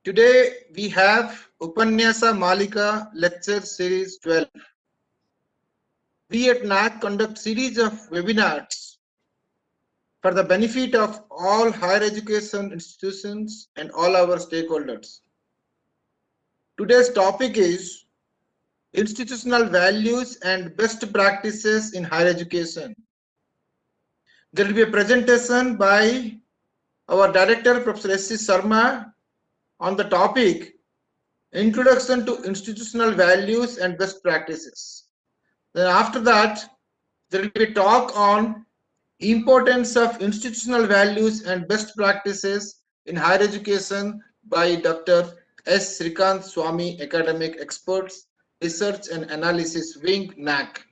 Today we have Upanyasa Malika Lecture Series 12. We at NAC conduct series of webinars for the benefit of all higher education institutions and all our stakeholders. Today's topic is institutional values and best practices in higher education. There will be a presentation by our director, Professor S.C. Sharma, on the topic Introduction to Institutional Values and Best Practices. Then after that, there will be a talk on importance of institutional values and best practices in higher education by Dr. S. Srikant Swami, Academic Experts, Research and Analysis Wing, NAC.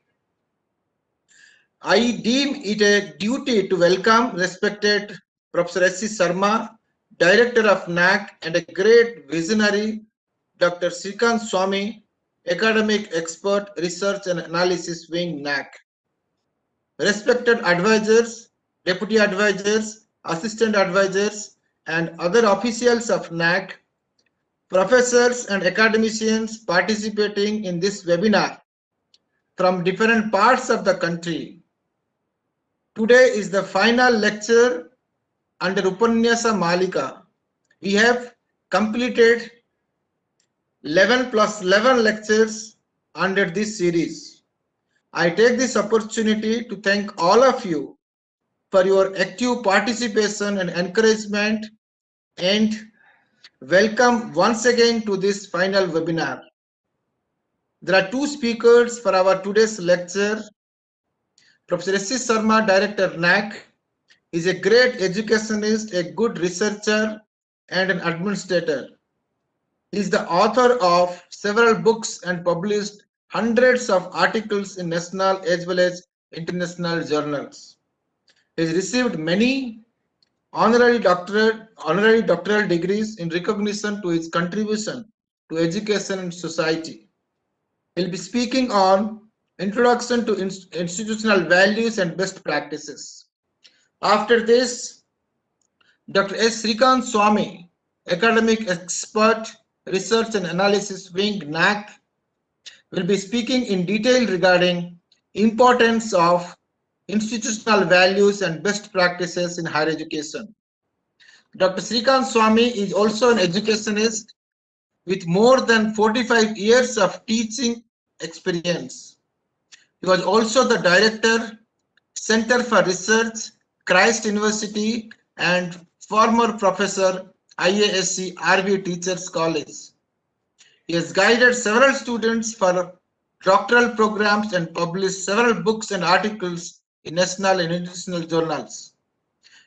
I deem it a duty to welcome respected Professor S.C. Sharma, Director of NAC, and a great visionary, Dr. Srikant Swami, Academic Expert, Research and Analysis Wing, NAC. Respected advisors, deputy advisors, assistant advisors, and other officials of NAC, professors and academicians participating in this webinar from different parts of the country. Today is the final lecture under Upanyasa Malika. We have completed 11 plus 11 lectures under this series. I take this opportunity to thank all of you for your active participation and encouragement, and welcome once again to this final webinar. There are two speakers for our today's lecture. Professor S.C. Sharma, Director NAC, is a great educationist, a good researcher, and an administrator. He is the author of several books and published hundreds of articles in national as well as international journals. He has received many honorary doctoral degrees in recognition to his contribution to education and society. He will be speaking on Introduction to Institutional Values and Best Practices. After this, Dr. S. Srikant Swami, Academic Expert, Research and Analysis Wing, NAC, will be speaking in detail regarding importance of institutional values and best practices in higher education. Dr. Srikant Swami is also an educationist with more than 45 years of teaching experience. He was also the director, Center for Research, Christ University, and former professor, IASC RV Teachers College. He has guided several students for doctoral programs and published several books and articles in national and international journals.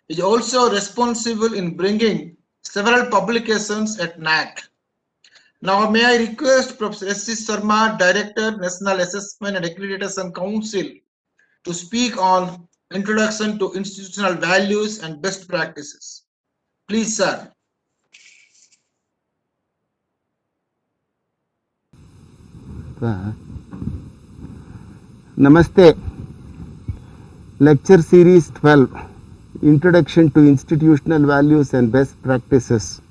He is also responsible in bringing several publications at NAC. Now may I request Professor S.C. Sharma, Director, National Assessment and Accreditation Council, to speak on Introduction to Institutional Values and Best Practices. Please, sir. Namaste. Lecture Series 12, Introduction to Institutional Values and Best Practices.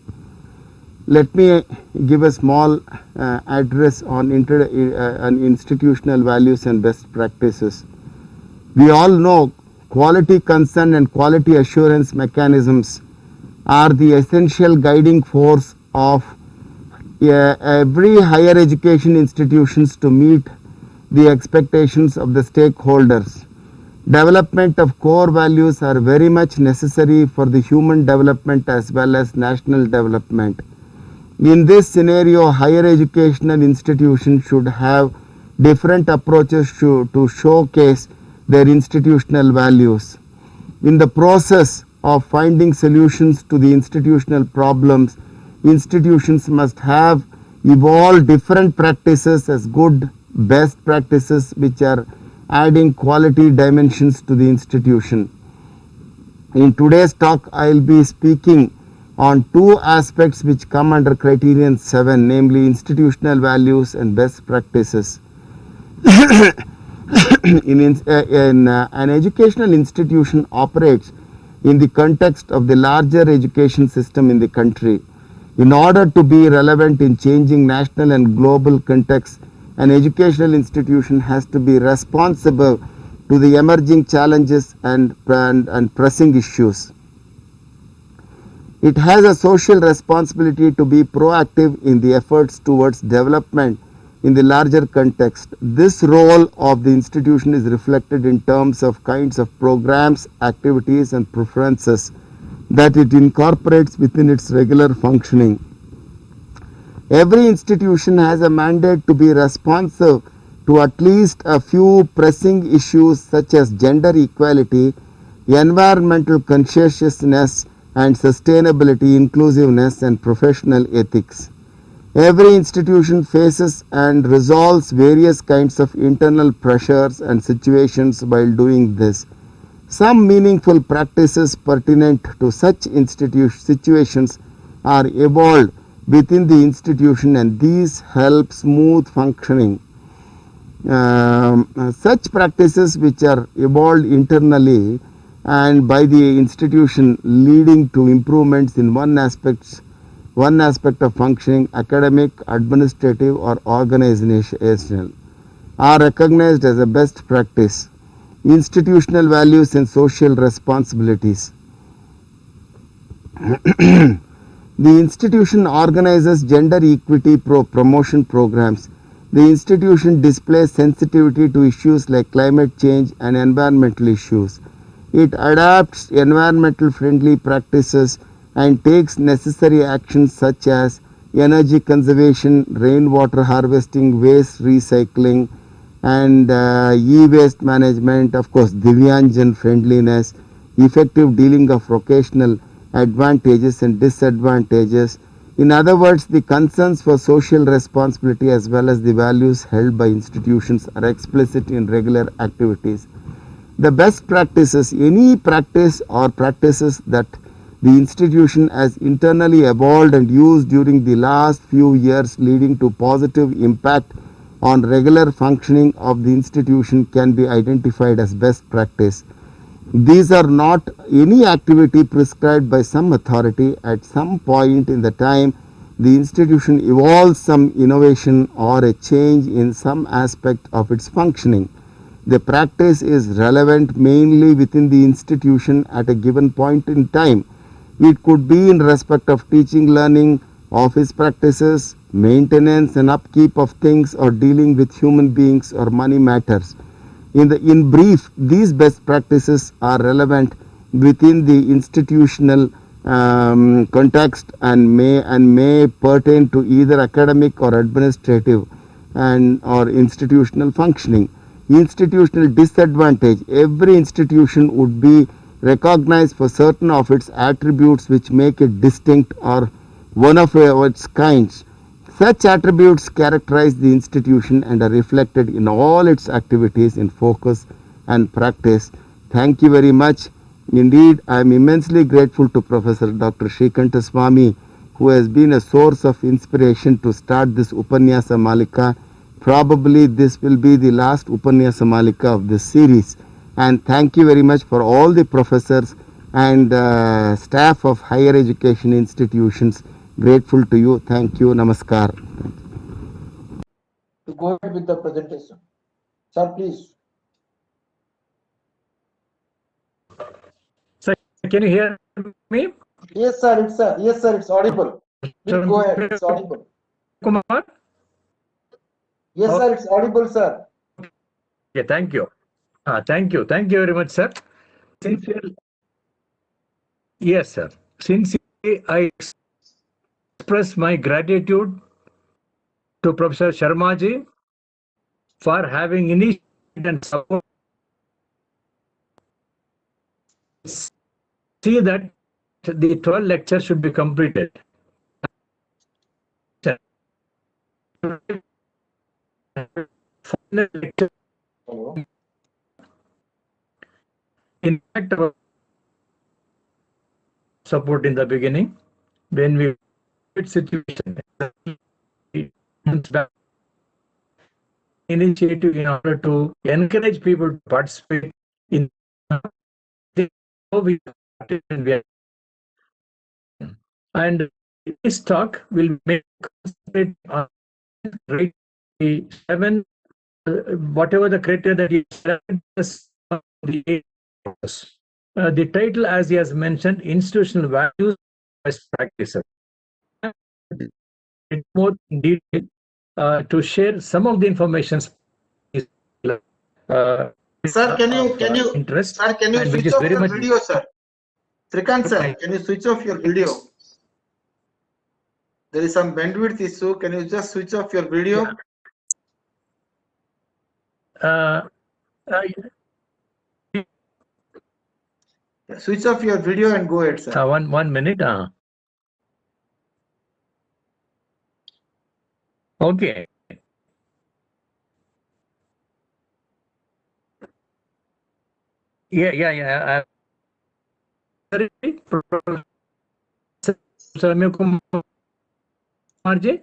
Let me give a small address on institutional values and best practices. We all know quality concern and quality assurance mechanisms are the essential guiding force of every higher education institutions to meet the expectations of the stakeholders. Development of core values are very much necessary for the human development as well as national development. In this scenario, higher educational institutions should have different approaches to showcase their institutional values. In the process of finding solutions to the institutional problems, institutions must have evolved different practices as good best practices which are adding quality dimensions to the institution. In today's talk, I will be speaking on two aspects which come under criterion 7, namely institutional values and best practices. An educational institution operates in the context of the larger education system in the country. In order to be relevant in changing national and global contexts, an educational institution has to be responsible to the emerging challenges and pressing issues. It has a social responsibility to be proactive in the efforts towards development in the larger context. This role of the institution is reflected in terms of kinds of programs, activities, and preferences that it incorporates within its regular functioning. Every institution has a mandate to be responsive to at least a few pressing issues such as gender equality, environmental conscientiousness, and sustainability, inclusiveness, and professional ethics. Every institution faces and resolves various kinds of internal pressures and situations while doing this. Some meaningful practices pertinent to such situations are evolved within the institution, and these help smooth functioning. Such practices which are evolved internally and by the institution leading to improvements in one aspect of functioning, academic, administrative, or organizational, are recognized as a best practice. Institutional values and social responsibilities. The institution organizes gender equity promotion programs. The institution displays sensitivity to issues like climate change and environmental issues. It adopts environmental friendly practices and takes necessary actions such as energy conservation, rainwater harvesting, waste recycling, and e-waste management, of course Divyanjan friendliness, effective dealing of vocational advantages and disadvantages. In other words, the concerns for social responsibility as well as the values held by institutions are explicit in regular activities. The best practices, any practice or practices that the institution has internally evolved and used during the last few years leading to positive impact on regular functioning of the institution can be identified as best practice. These are not any activity prescribed by some authority. At some point in the time, the institution evolves some innovation or a change in some aspect of its functioning. The practice is relevant mainly within the institution at a given point in time. It could be in respect of teaching, learning, office practices, maintenance and upkeep of things, or dealing with human beings or money matters. In brief, these best practices are relevant within the institutional context and may pertain to either academic or administrative or institutional functioning. Institutional disadvantage. Every institution would be recognized for certain of its attributes which make it distinct or one of its kinds. Such attributes characterize the institution and are reflected in all its activities in focus and practice. Thank you very much. Indeed, I am immensely grateful to Professor Dr. Srikanta Swami, who has been a source of inspiration to start this Upanyasa Malika. Probably this will be the last Upanyasa Malika of this series. And thank you very much for all the professors and staff of higher education institutions. Grateful to you. Thank you. Namaskar. To go ahead with the presentation. Sir, please. Sir, can you hear me? Yes, sir. It's audible. Please go ahead. It's audible. Kumar? Yes, sir. It's audible, sir. Yeah, thank you. Thank you. Thank you very much, sir. Yes, sir. Sincerely, I express my gratitude to Professor Sharmaji for having initiated and support. See that the 12 lectures should be completed. Final lecture. Hello. In fact, support in the beginning when we situation initiative in order to encourage people to participate in and this talk will make concentrate on grade 7, whatever the criteria that you the title, as he has mentioned, institutional values, best practices. In more detail, to share some of the information. Sir, can you interest? Sir, can you and which switch is off very your much video, sir? Srikant sir, Right. can you switch off your video? There is some bandwidth issue. Can you just switch off your video? Switch off your video and go ahead, sir. One minute. Okay. Yeah. Sorry, Samir Kumar ji?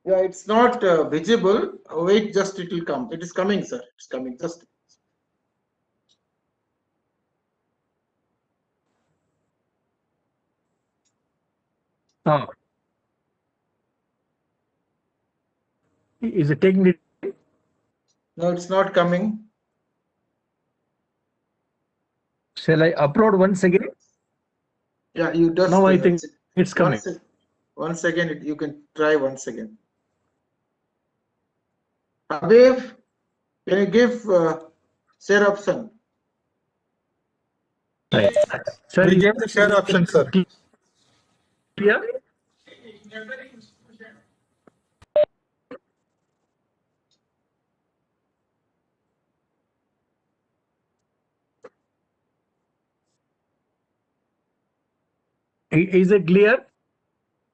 Yeah, it's not visible. Wait, just it will come. It is coming, sir. It's coming. Just. Oh. Is it taking it? No, it's not coming. Shall I upload once again? Yeah, you just. Now I think it's coming. Once again, you can try once again. Habib, can you give share option? Right. Sir, We gave the share option, sir. clear? Is it clear?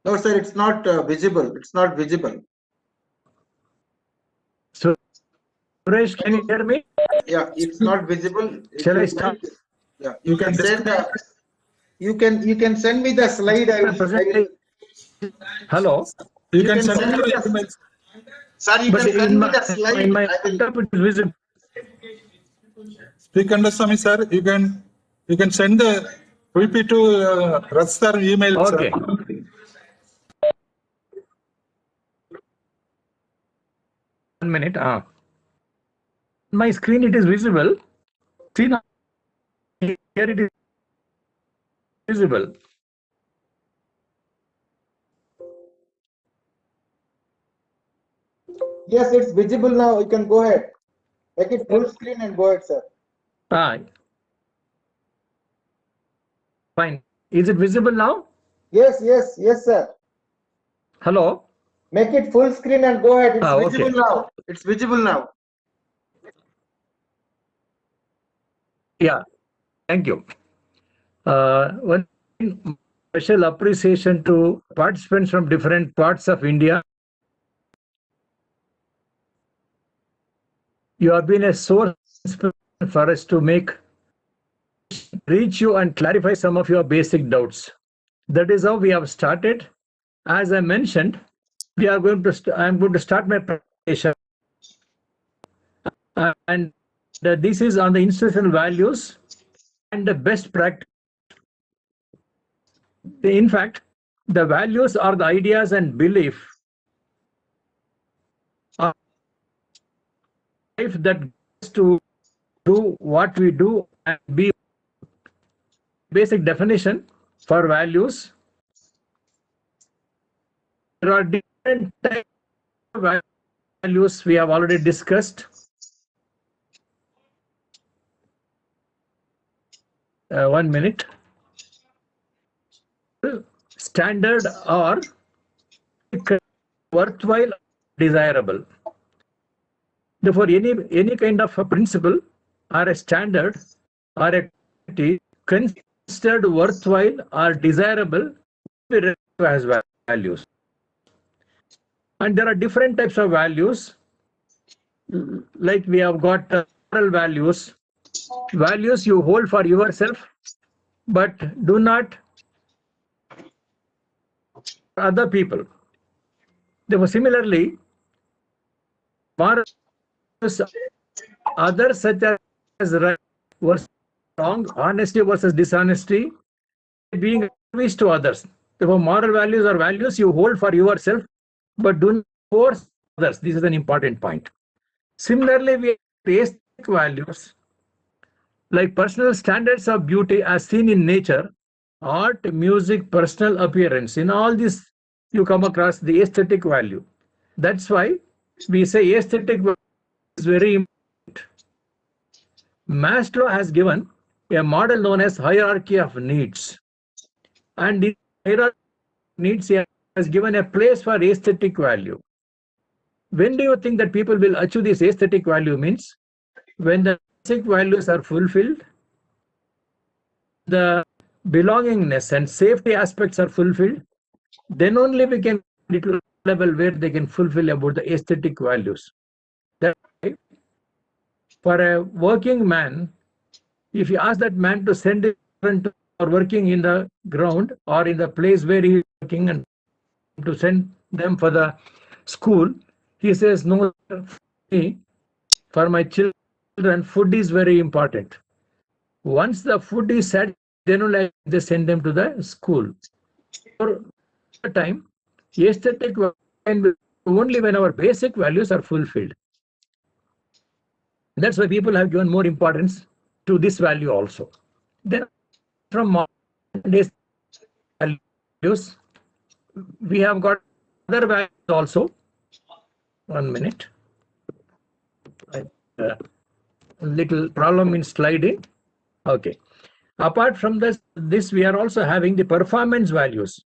No, sir, it's not visible. It's not visible. So, Suresh, can you hear me? Yeah, it's not visible. If Shall I you start? like, yeah, you can send the. You can send me the slide. I will. Hello. You You can can send send me me the the- email. Sir, you But can send in me the slide. in my I will. laptop it is visible. Srikandaswamy, sir, you can send the VP to Rastar email, Okay. sir. 1 minute. My screen it is visible. See now. Here it is visible. Yes, it's visible now. You can go ahead. Make it full screen and go ahead, sir. Fine. Is it visible now? Yes, sir. Hello. Make it full screen and go ahead. It's Okay. visible now. It's visible now. Yeah. Thank you. One special appreciation to participants from different parts of India. You have been a source for us to reach you and clarify some of your basic doubts. That is how we have started. As I mentioned, I am going to start my presentation. And this is on the institutional values and the best practice. In fact, the values are the ideas and belief of life that goes to do what we do and be. Basic definition for values. There are different types of values we have already discussed. 1 minute. Standard or worthwhile, desirable. Therefore, any kind of a principle or a standard or a activity considered worthwhile or desirable as values. And there are different types of values. Like we have got moral values. Values you hold for yourself, but do not for other people. Therefore, similarly, morals, others such as right versus wrong, honesty versus dishonesty, being service to others. Therefore, moral values are values you hold for yourself, but do not force others. This is an important point. Similarly, we have aesthetic values like personal standards of beauty as seen in nature, art, music, personal appearance. In all this, you come across the aesthetic value. That's why we say aesthetic value is very important. Maslow has given a model known as hierarchy of needs. And in hierarchy of needs, he has given a place for aesthetic value. When do you think that people will achieve this aesthetic value? Means when the basic values are fulfilled, the belongingness and safety aspects are fulfilled, then only we can little level where they can fulfill about the aesthetic values. That's why for a working man, if you ask that man to send his children to or working in the ground or in the place where he is working and to send them for the school, he says, no, for my children, food is very important. Once the food is set, then only they send them to the school. For the time, aesthetic value only when our basic values are fulfilled. That's why people have given more importance to this value also. Then from modern values, we have got other values also. 1 minute. Little problem in sliding. Okay. Apart from this, we are also having the performance values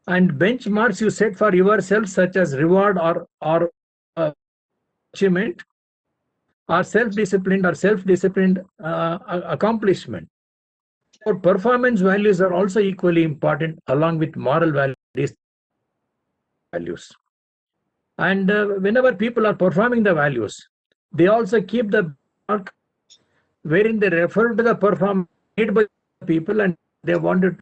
and benchmarks you set for yourself, such as reward or achievement, or self-disciplined accomplishment. So performance values are also equally important along with moral values. And whenever people are performing the values, they also keep the mark wherein they refer to the performance made by people, and they wanted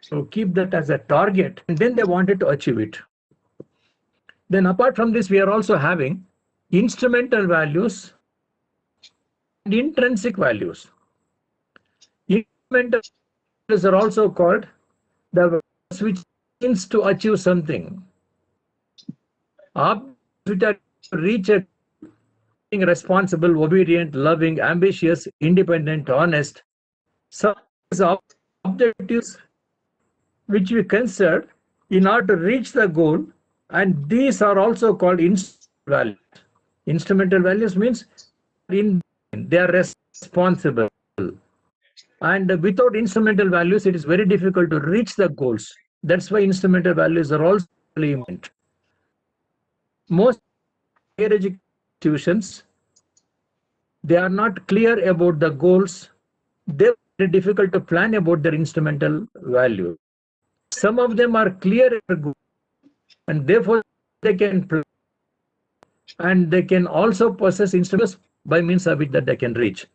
to keep that as a target, and then they wanted to achieve it. Then apart from this, we are also having instrumental values and intrinsic values. Instrumental values are also called the values which means to achieve something. Which are to reach a being responsible, obedient, loving, ambitious, independent, honest. Some objectives which we consider in order to reach the goal, and these are also called instrumental values. Instrumental values means they are responsible, and without instrumental values, it is very difficult to reach the goals. That's why instrumental values are also really important. Most higher education institutions, they are not clear about the goals. They're very difficult to plan about their instrumental value. Some of them are clear and therefore they can plan, and they can also possess instruments by means of it that they can reach.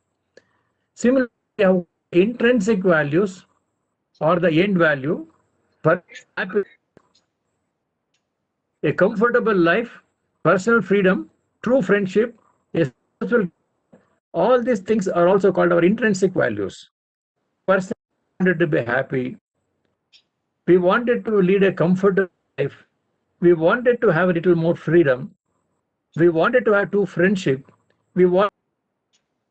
Similarly, we have intrinsic values or the end value for a comfortable life, personal freedom, true friendship, all these things are also called our intrinsic values. Person wanted to be happy. We wanted to lead a comfortable life. We wanted to have a little more freedom. We wanted to have true friendship. We want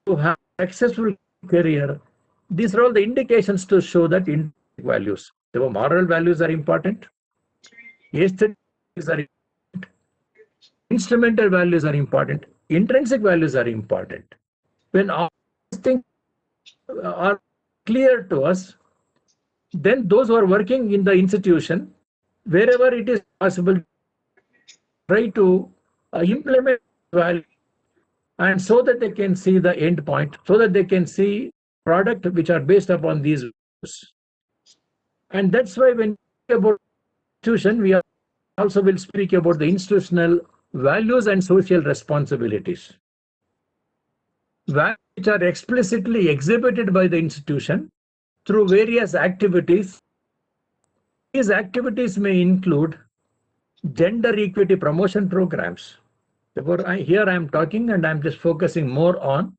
to have a successful career. These are all the indications to show that intrinsic values. The moral values are important. Aesthetic values are important. Instrumental values are important. Intrinsic values are important. When all these things are clear to us, then those who are working in the institution, wherever it is possible, try to implement value, and so that they can see the end point, so that they can see product which are based upon these values. And that's why when we speak about institution, we also will speak about the institutional values and social responsibilities. Values which are explicitly exhibited by the institution through various activities. These activities may include gender equity promotion programs. Therefore, here I am talking and I am just focusing more on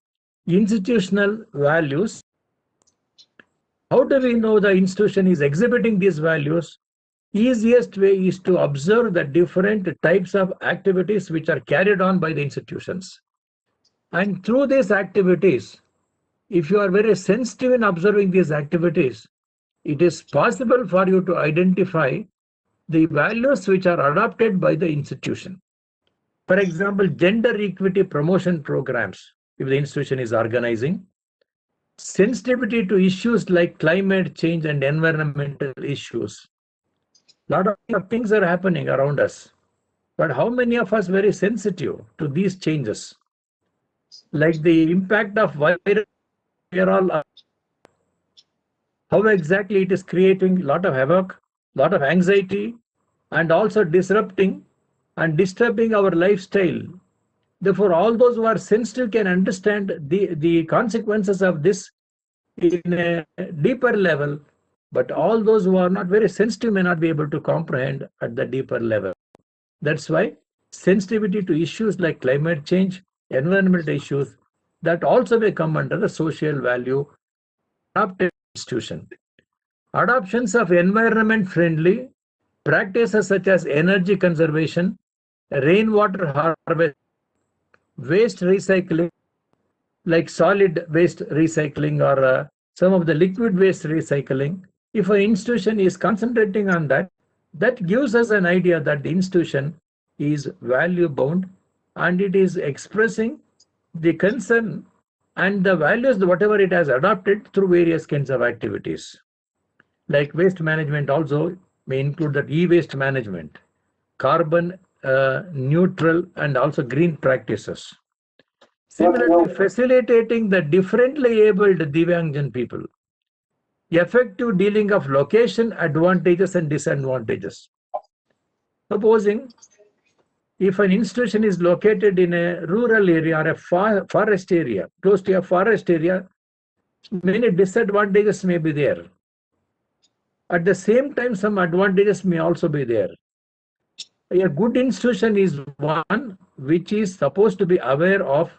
institutional values. How do we know the institution is exhibiting these values? easiest way is to observe the different types of activities which are carried on by the institutions. And through these activities, if you are very sensitive in observing these activities, it is possible for you to identify the values which are adopted by the institution. For example, gender equity promotion programs, if the institution is organizing, sensitivity to issues like climate change and environmental issues. A lot of things are happening around us, but how many of us very sensitive to these changes? Like the impact of virus, how exactly it is creating a lot of havoc, a lot of anxiety, and also disrupting and disturbing our lifestyle. Therefore, all those who are sensitive can understand the consequences of this in a deeper level, but all those who are not very sensitive may not be able to comprehend at the deeper level. That's why sensitivity to issues like climate change, environmental issues, that also may come under the social value adopted institution. Adoptions of environment-friendly practices such as energy conservation, rainwater harvest, waste recycling, like solid waste recycling or some of the liquid waste recycling. If an institution is concentrating on that, that gives us an idea that the institution is value bound and it is expressing the concern and the values, whatever it has adopted through various kinds of activities. Like waste management also may include that e-waste management, carbon neutral and also green practices. Similarly, facilitating the differently abled Divyangjan people, effective dealing of location advantages and disadvantages. Supposing if an institution is located in a rural area or a forest area, close to a forest area, many disadvantages may be there. At the same time, some advantages may also be there. A good institution is one which is supposed to be aware of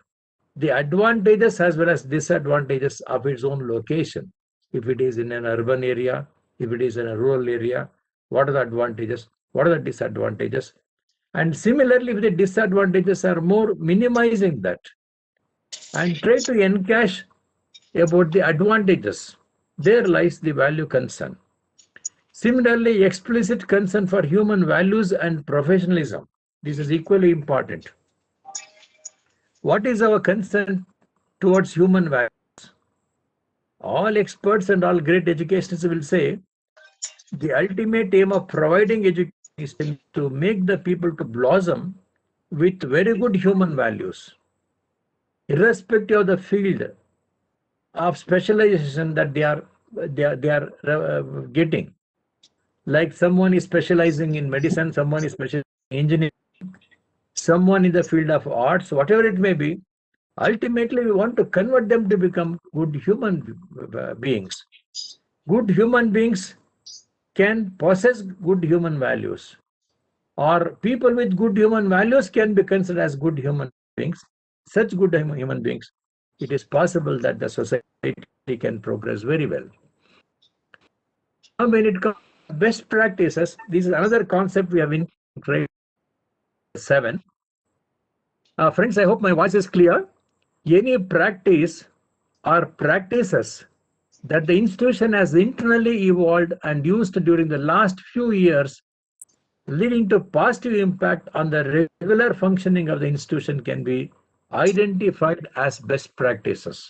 the advantages as well as disadvantages of its own location. If it is in an urban area, if it is in a rural area, what are the advantages? What are the disadvantages? And similarly, if the disadvantages are more, minimizing that and try to encash about the advantages. There lies the value concern. Similarly, explicit concern for human values and professionalism. This is equally important. What is our concern towards human values? All experts and all great educationists will say the ultimate aim of providing education is to make the people to blossom with very good human values, irrespective of the field of specialization that they are getting. Like someone is specializing in medicine, someone is specializing in engineering, someone in the field of arts, whatever it may be. Ultimately, we want to convert them to become good human beings. Good human beings can possess good human values, or people with good human values can be considered as good human beings. Such good human beings, it is possible that the society can progress very well. Now, when it comes to best practices, this is another concept we have in grade 7. Friends, I hope my voice is clear. Any practice or practices that the institution has internally evolved and used during the last few years, leading to positive impact on the regular functioning of the institution, can be identified as best practices.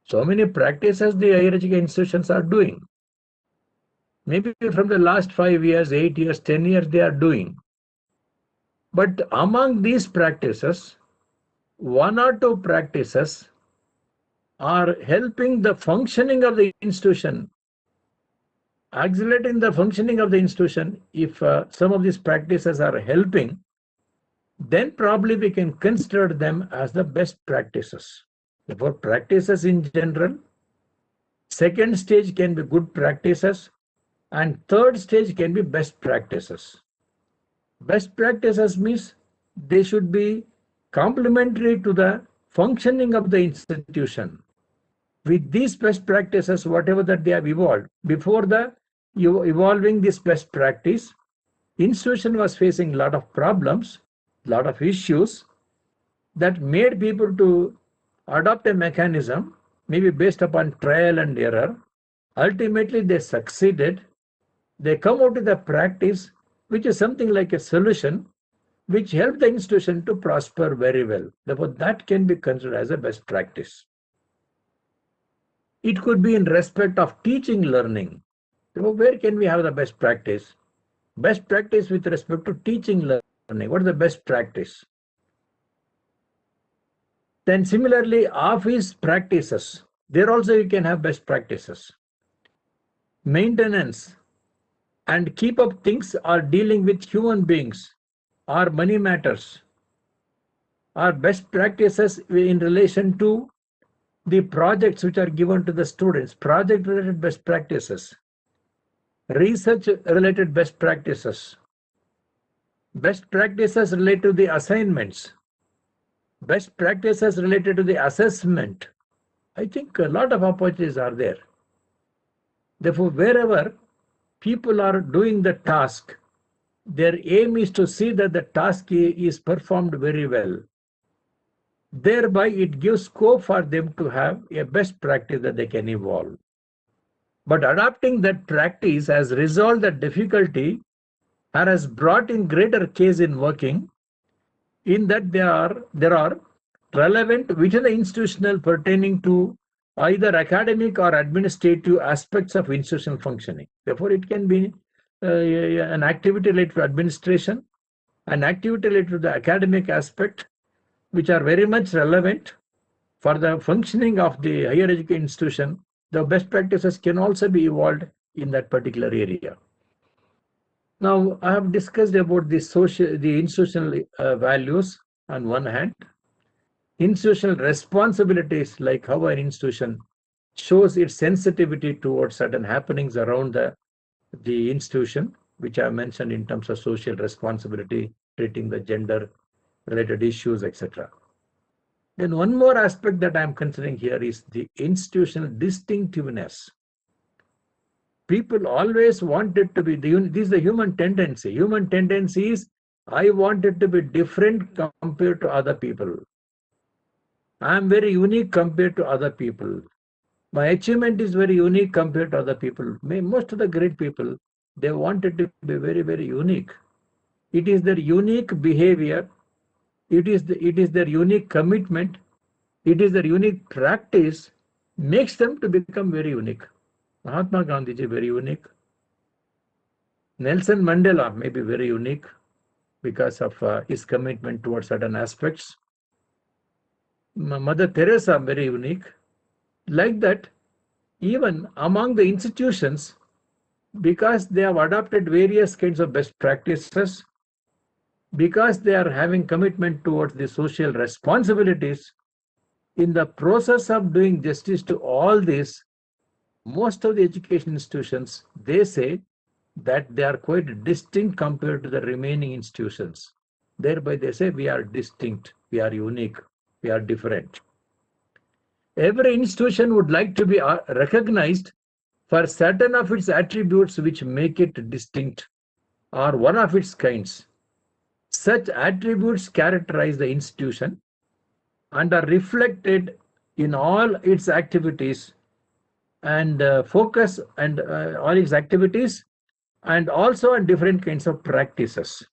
So many practices the higher education institutions are doing. Maybe from the last 5 years, 8 years, 10 years they are doing. But among these practices, 1 or 2 practices are helping the functioning of the institution, accelerating the functioning of the institution. If some of these practices are helping, then probably we can consider them as the best practices. Therefore, practices in general, second stage can be good practices, and third stage can be best practices. Best practices means they should be complementary to the functioning of the institution. With these best practices, whatever that they have evolved, before the evolving this best practice, institution was facing a lot of problems, lot of issues that made people to adopt a mechanism, maybe based upon trial and error. Ultimately, they succeeded. They come out with a practice which is something like a solution which helped the institution to prosper very well. Therefore, that can be considered as a best practice. It could be in respect of teaching learning. Therefore, where can we have the best practice? Best practice with respect to teaching learning. What is the best practice? Then similarly, office practices. There also you can have best practices. Maintenance and keep up things are dealing with human beings or money matters are best practices in relation to the projects which are given to the students, project related best practices, research related best practices related to the assignments, best practices related to the assessment. I think a lot of opportunities are there. Therefore, wherever people are doing the task, their aim is to see that the task is performed very well. Thereby, it gives scope for them to have a best practice that they can evolve. But adopting that practice has resolved the difficulty or has brought in greater case in working, in that there are relevant within the institutional pertaining to either academic or administrative aspects of institutional functioning. Therefore, it can be an activity related to administration, an activity related to the academic aspect, which are very much relevant for the functioning of the higher education institution. The best practices can also be evolved in that particular area. Now, I have discussed about the institutional values on one hand, institutional responsibilities, like how an institution shows its sensitivity towards certain happenings around the institution, which I mentioned in terms of social responsibility, treating the gender related issues, etc. Then one more aspect that I'm considering here is the institutional distinctiveness. People always want it to be, this is the human tendency. Human tendency is, I want it to be different compared to other people. I am very unique compared to other people. My achievement is very unique compared to other people. Most of the great people, they want it to be very, very unique. It is their unique behavior. It is their unique commitment. It is their unique practice makes them to become very unique. Mahatma Gandhi is very unique. Nelson Mandela may be very unique because of his commitment towards certain aspects. Mother Teresa very unique. Like that, even among the institutions, because they have adopted various kinds of best practices, because they are having commitment towards the social responsibilities, in the process of doing justice to all this, most of the education institutions, they say that they are quite distinct compared to the remaining institutions. Thereby they say we are distinct, we are unique, we are different. Every institution would like to be recognized for certain of its attributes which make it distinct or one of its kinds. Such attributes characterize the institution and are reflected in all its activities and focus and all its activities, and also on different kinds of practices.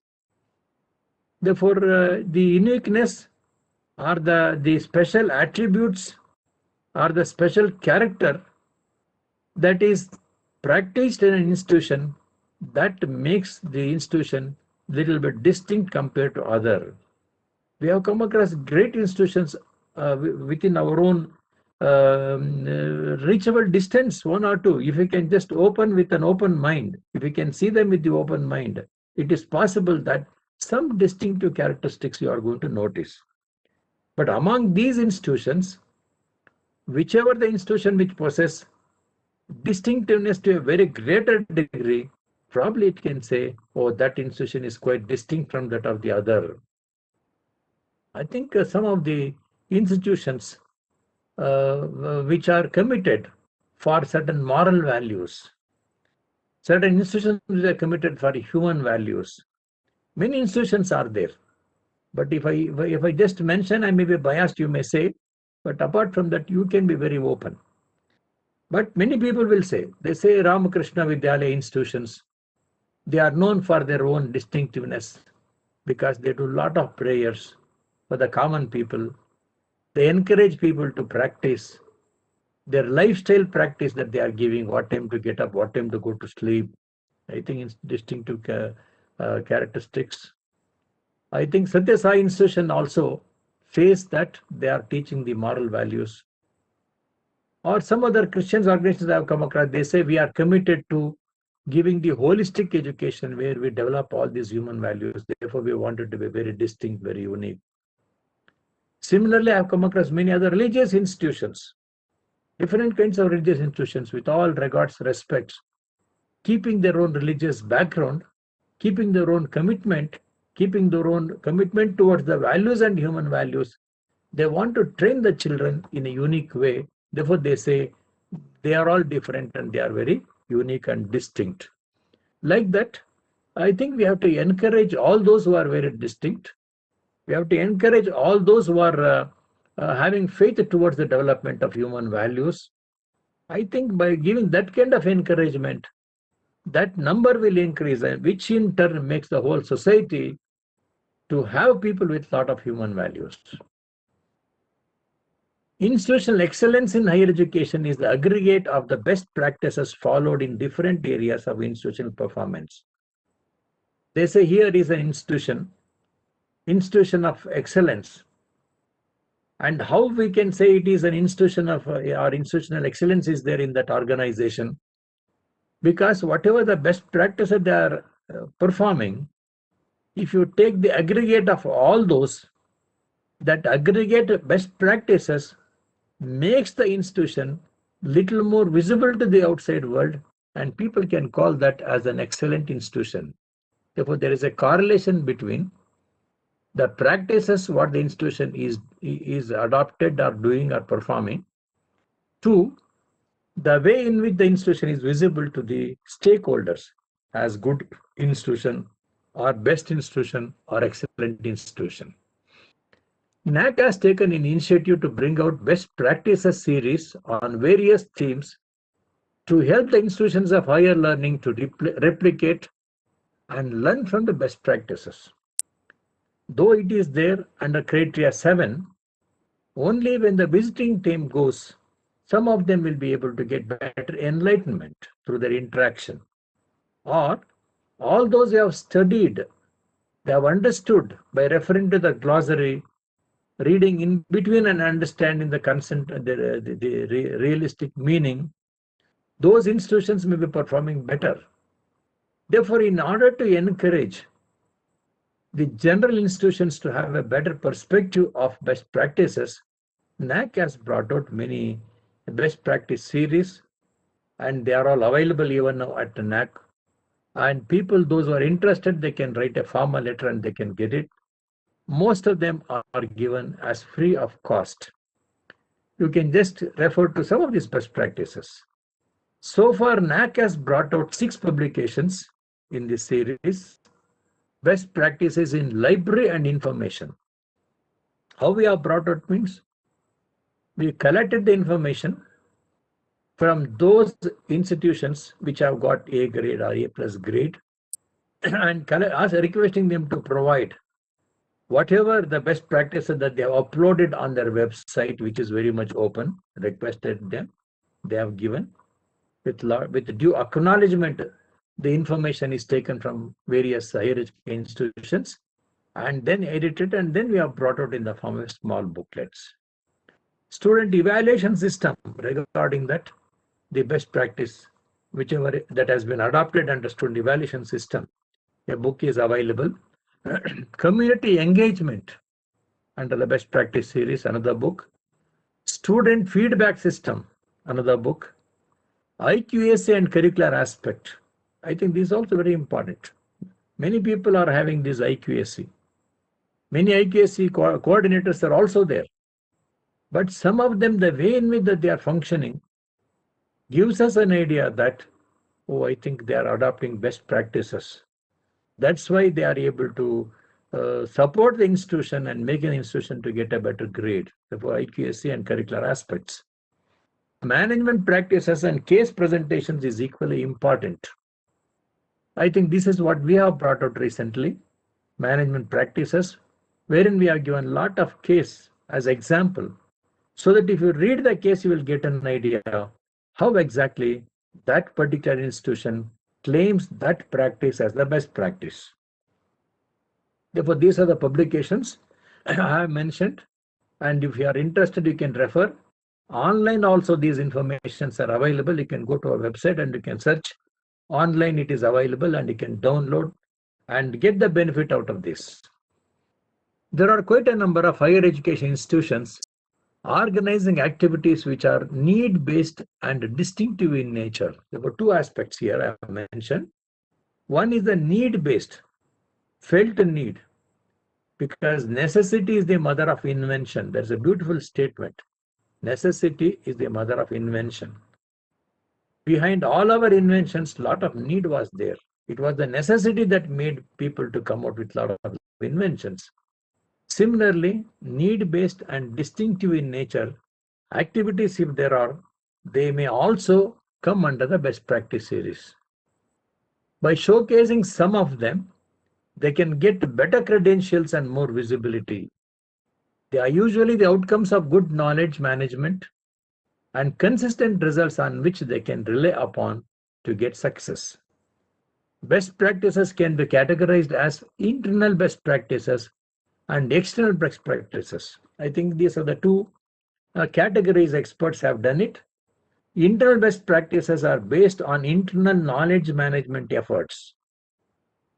Therefore, the uniqueness or the special attributes or the special character that is practiced in an institution, that makes the institution little bit distinct compared to other. We have come across great institutions within our own reachable distance, one or two. If you can just open with an open mind, if you can see them with the open mind, it is possible that some distinctive characteristics you are going to notice. But among these institutions, whichever the institution which possesses distinctiveness to a very greater degree, probably it can say, oh, that institution is quite distinct from that of the other. I think some of the institutions which are committed for certain moral values, certain institutions which are committed for human values. Many institutions are there. But if I just mention, I may be biased, you may say, but apart from that, you can be very open. But many people will say, they say Ramakrishna Vidyalaya institutions, they are known for their own distinctiveness because they do a lot of prayers for the common people. They encourage people to practice their lifestyle practice that they are giving, what time to get up, what time to go to sleep. I think it's distinctive characteristics. I think Satya Sai institution also face that they are teaching the moral values. Or some other Christian organizations I have come across, they say we are committed to giving the holistic education where we develop all these human values. Therefore, we want it to be very distinct, very unique. Similarly, I have come across many other religious institutions, different kinds of religious institutions with all regards, respects, keeping their own religious background, keeping their own commitment towards the values and human values. They want to train the children in a unique way. Therefore, they say they are all different and they are very unique and distinct. Like that, I think we have to encourage all those who are very distinct. We have to encourage all those who are having faith towards the development of human values. I think by giving that kind of encouragement, that number will increase, which in turn makes the whole society to have people with a lot of human values. Institutional excellence in higher education is the aggregate of the best practices followed in different areas of institutional performance. They say here is an institution of excellence. And how we can say it is an institution of or institutional excellence is there in that organization? Because whatever the best practices they are performing, if you take the aggregate of all those, that aggregate best practices makes the institution little more visible to the outside world, and people can call that as an excellent institution. Therefore, there is a correlation between the practices what the institution is adopted or doing or performing to the way in which the institution is visible to the stakeholders as good institution or best institution or excellent institution. NAAC has taken an initiative to bring out best practices series on various themes to help the institutions of higher learning to replicate and learn from the best practices. Though it is there under criteria 7, only when the visiting team goes, some of them will be able to get better enlightenment through their interaction. Or all those who have studied, they have understood by referring to the glossary, reading in between and understanding the consent, the realistic meaning, those institutions may be performing better. Therefore, in order to encourage the general institutions to have a better perspective of best practices, NAAC has brought out many best practice series, and they are all available even now at the NAAC. And people, those who are interested, they can write a formal letter and they can get it. Most of them are given as free of cost. You can just refer to some of these best practices. So far, NAAC has brought out 6 publications in this series, best practices in library and information. How we have brought out means, we collected the information from those institutions which have got A grade or A+ grade and requesting them to provide whatever the best practices that they have uploaded on their website, which is very much open, requested them, they have given with due acknowledgement. The information is taken from various higher education institutions and then edited, and then we have brought out in the form of small booklets. Student evaluation system regarding that, the best practice, whichever that has been adopted under student evaluation system, a book is available. Community engagement under the best practice series, another book. Student feedback system, another book. IQAC and curricular aspect. I think this is also very important. Many people are having this IQAC. Many IQAC coordinators are also there. But some of them, the way in which that they are functioning gives us an idea that oh, I think they are adopting best practices. That's why they are able to support the institution and make an institution to get a better grade for IQAC and curricular aspects. Management practices and case presentations is equally important. I think this is what we have brought out recently, management practices, wherein we have given a lot of case as example, so that if you read the case, you will get an idea how exactly that particular institution claims that practice as the best practice. Therefore, these are the publications I have mentioned, and if you are interested, you can refer. Online also these informations are available. You can go to our website and you can search. Online it is available and you can download and get the benefit out of this. There are quite a number of higher education institutions organizing activities which are need-based and distinctive in nature. There were two aspects here I have mentioned. One is the need-based, felt need, because necessity is the mother of invention. There's a beautiful statement. Necessity is the mother of invention. Behind all our inventions, a lot of need was there. It was the necessity that made people to come out with a lot of inventions. Similarly, need-based and distinctive in nature, activities, if there are, they may also come under the best practice series. By showcasing some of them, they can get better credentials and more visibility. They are usually the outcomes of good knowledge management and consistent results on which they can rely upon to get success. Best practices can be categorized as internal best practices and external best practices. I think these are the two categories experts have done it. Internal best practices are based on internal knowledge management efforts,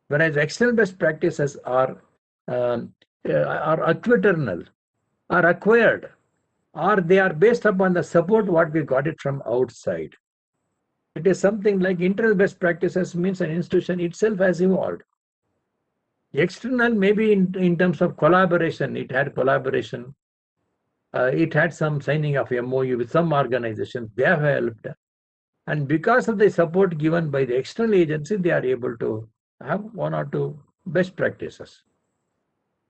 whereas external best practices are acquiternal, are acquired, or they are based upon the support what we got it from outside. It is something like internal best practices means an institution itself has evolved. External, maybe in terms of collaboration, it had collaboration. It had some signing of MOU with some organizations. They have helped. And because of the support given by the external agency, they are able to have one or two best practices.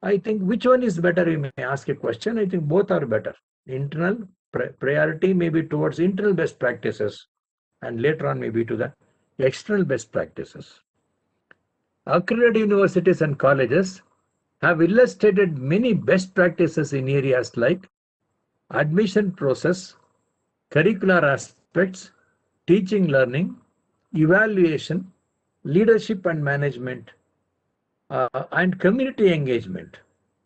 I think which one is better, you may ask a question. I think both are better. Internal priority may be towards internal best practices, and later on maybe to the external best practices. Accredited universities and colleges have illustrated many best practices in areas like admission process, curricular aspects, teaching learning, evaluation, leadership and management, and community engagement.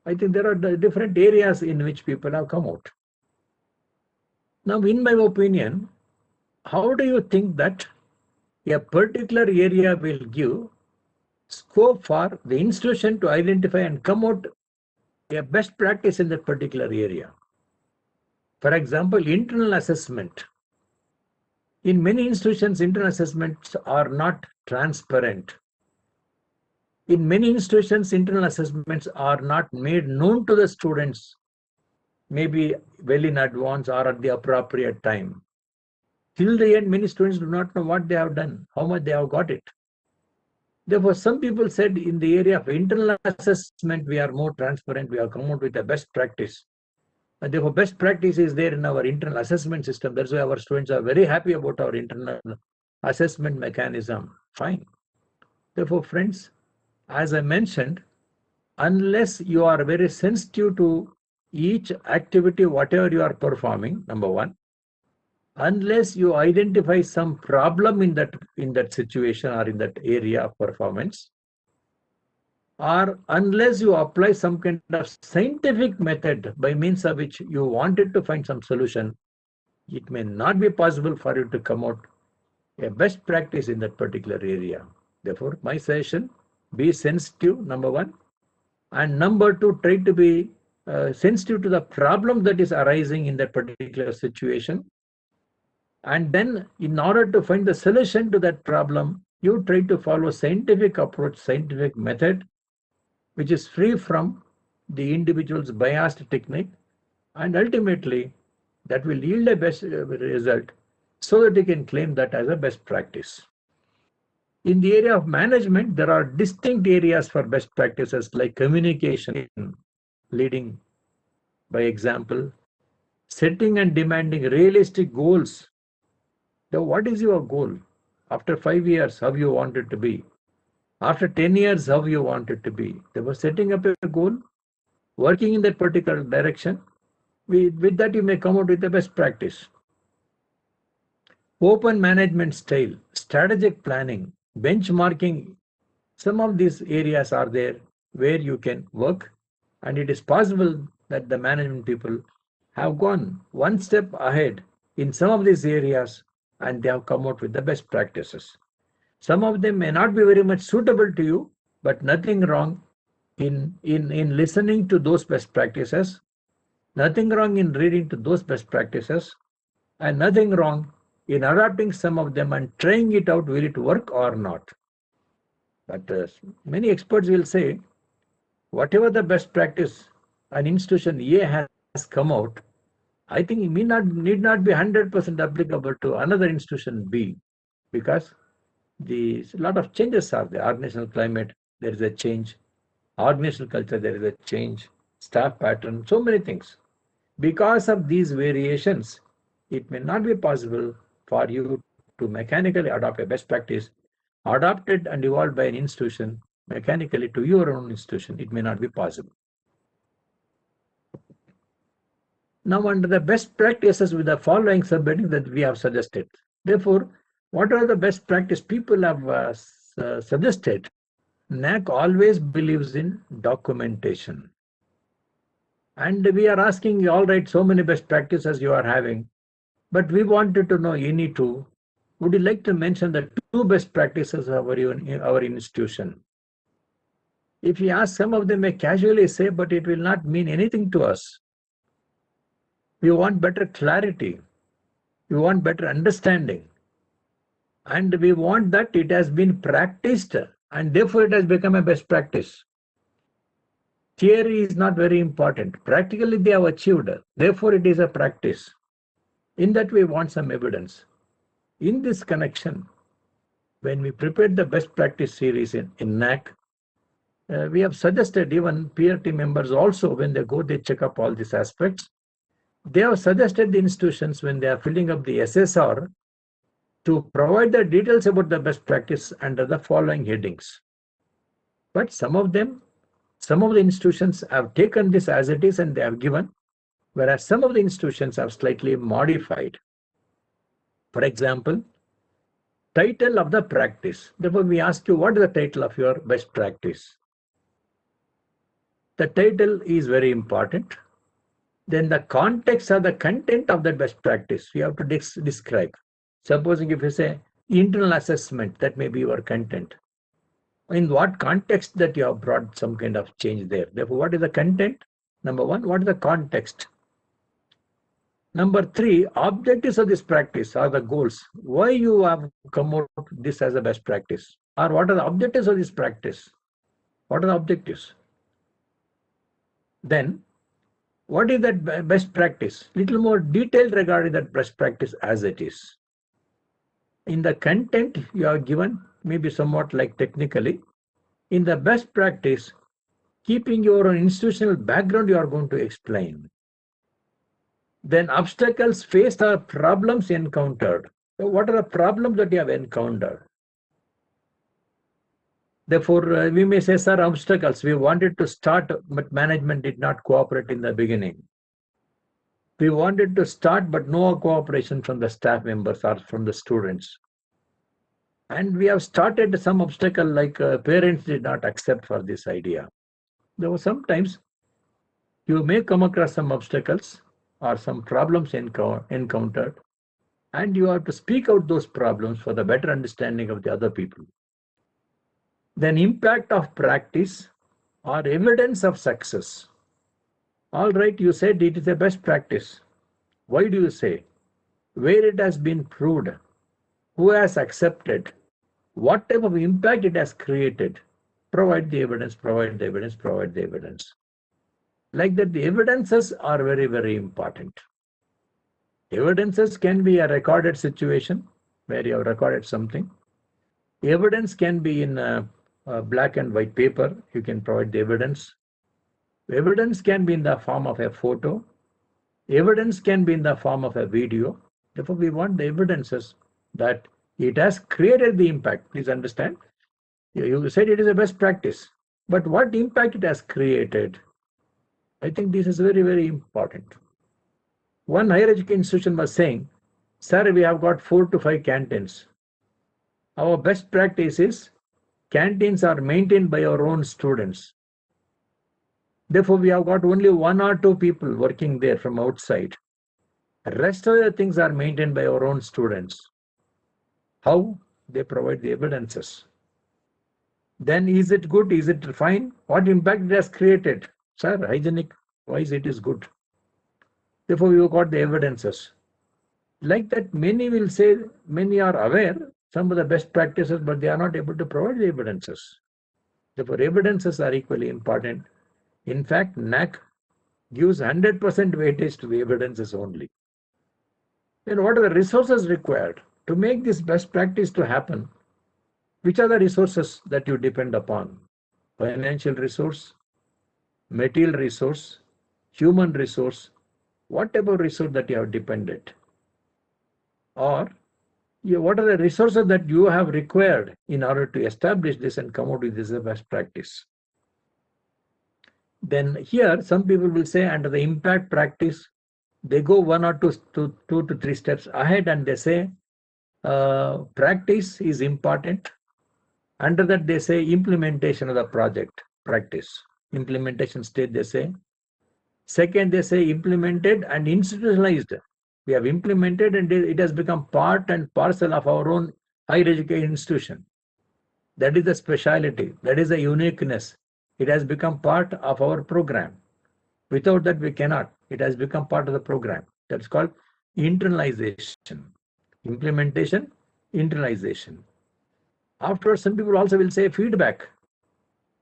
I think there are different areas in which people have come out. Now, in my opinion, how do you think that a particular area will give scope for the institution to identify and come out a best practice in that particular area? For example, internal assessment. In many institutions, internal assessments are not transparent. In many institutions, internal assessments are not made known to the students, maybe well in advance or at the appropriate time. Till the end, many students do not know what they have done, how much they have got it. Therefore, some people said in the area of internal assessment, we are more transparent, we have come out with a best practice. And therefore, best practice is there in our internal assessment system. That's why our students are very happy about our internal assessment mechanism. Fine. Therefore, friends, as I mentioned, unless you are very sensitive to each activity, whatever you are performing, number one, unless you identify some problem in that situation or in that area of performance, or unless you apply some kind of scientific method by means of which you wanted to find some solution, it may not be possible for you to come out a best practice in that particular area. Therefore, my suggestion, be sensitive, number one, and number two, try to be sensitive to the problem that is arising in that particular situation. And then in order to find the solution to that problem, you try to follow scientific approach, scientific method, which is free from the individual's biased technique, and ultimately that will yield a best result so that you can claim that as a best practice. In the area of management, there are distinct areas for best practices like communication, leading by example, setting and demanding realistic goals. Now, what is your goal? After 5 years, how you want it to be? After 10 years, how you want it to be? They were setting up a goal, working in that particular direction. With that, you may come out with the best practice. Open management style, strategic planning, benchmarking. Some of these areas are there where you can work, and it is possible that the management people have gone one step ahead in some of these areas and they have come out with the best practices. Some of them may not be very much suitable to you, but nothing wrong in listening to those best practices, nothing wrong in reading to those best practices, and nothing wrong in adopting some of them and trying it out, will it work or not. But many experts will say, whatever the best practice an institution A has come out, I think it need not be 100% applicable to another institution B, because a lot of changes are there. Organizational climate, there is a change. Organizational culture, there is a change. Staff pattern, so many things. Because of these variations, it may not be possible for you to mechanically adopt a best practice adopted and evolved by an institution mechanically to your own institution. It may not be possible. Now, under the best practices with the following subheading that we have suggested. Therefore, what are the best practice people have suggested? NAAC always believes in documentation. And we are asking you, all right, so many best practices you are having, but we wanted to know any two. Would you like to mention the two best practices of our institution? If you ask, some of them may casually say, but it will not mean anything to us. We want better clarity. We want better understanding. And we want that it has been practiced and therefore it has become a best practice. Theory is not very important. Practically they have achieved. Therefore it is a practice. In that we want some evidence. In this connection, when we prepared the best practice series in NAAC, we have suggested even peer team members also, when they go, they check up all these aspects. They have suggested the institutions when they are filling up the SSR to provide the details about the best practice under the following headings. But some of the institutions have taken this as it is and they have given, whereas some of the institutions have slightly modified. For example, title of the practice. Therefore, we ask you, what is the title of your best practice? The title is very important. Then the context or the content of that best practice, we have to describe. Supposing if you say internal assessment, that may be your content. In what context that you have brought some kind of change there. Therefore, what is the content? Number one, what is the context? Number three, objectives of this practice are the goals. Why you have come out this as a best practice? Or what are the objectives of this practice? What are the objectives? Then, what is that best practice? Little more detailed regarding that best practice as it is. In the content you are given, maybe somewhat like technically. In the best practice, keeping your own institutional background, you are going to explain. Then obstacles faced or problems encountered. So what are the problems that you have encountered? Therefore, we may say, sir, obstacles. We wanted to start, but management did not cooperate in the beginning. We wanted to start, but no cooperation from the staff members or from the students. And we have started some obstacle like parents did not accept for this idea. There were sometimes you may come across some obstacles or some problems encountered, and you have to speak out those problems for the better understanding of the other people. Then impact of practice or evidence of success. All right, you said it is a best practice. Why do you say? Where it has been proved? Who has accepted? What type of impact it has created? Provide the evidence, provide the evidence, provide the evidence. Like that, the evidences are very, very important. Evidences can be a recorded situation where you have recorded something. Evidence can be in black and white paper. You can provide the evidence. Evidence can be in the form of a photo. Evidence can be in the form of a video. Therefore, we want the evidences that it has created the impact. Please understand. You said it is a best practice, but what impact it has created? I think this is very, very important. One higher education institution was saying, sir, we have got 4 to 5 canteens. Our best practice is canteens are maintained by our own students. Therefore, we have got only 1 or 2 people working there from outside. The rest of the things are maintained by our own students. How? They provide the evidences. Then is it good? Is it fine? What impact it has created? Sir, hygienic wise it is good. Therefore, we have got the evidences. Like that, many will say, many are aware some of the best practices, but they are not able to provide the evidences. Therefore, evidences are equally important. In fact, NAAC gives 100% weightage to the evidences only. Then what are the resources required to make this best practice to happen? Which are the resources that you depend upon? Financial resource, material resource, human resource, whatever resource that you have depended. Or what are the resources that you have required in order to establish this and come out with this as a best practice? Then here some people will say under the impact practice, they go 1 or 2 to 3 steps ahead and they say practice is important. Under that they say implementation of the project practice. Implementation stage they say. Second they say implemented and institutionalized. We have implemented and it has become part and parcel of our own higher education institution. That is the speciality. That is the uniqueness. It has become part of our program. Without that, we cannot. It has become part of the program. That's called internalization. Implementation, internalization. Afterwards, some people also will say feedback.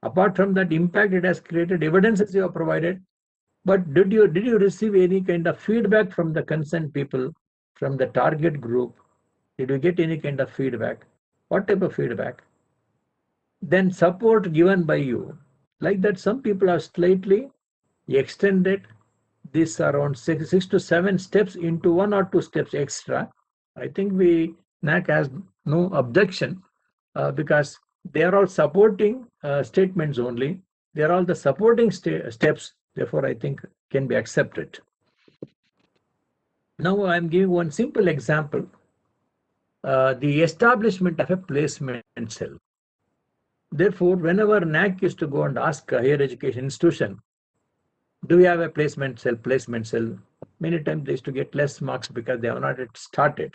Apart from that impact it has created, evidences you have provided, but did you receive any kind of feedback from the concerned people, from the target group? Did you get any kind of feedback? What type of feedback? Then support given by you. Like that, some people have slightly extended this around 6 to 7 steps into 1 or 2 steps extra. I think NAAC has no objection because they are all supporting statements only. They are all the supporting steps. Therefore, I think can be accepted. Now I am giving one simple example. The establishment of a placement cell. Therefore, whenever NAAC used to go and ask a higher education institution, do we have a placement cell? Many times they used to get less marks because they have not yet started.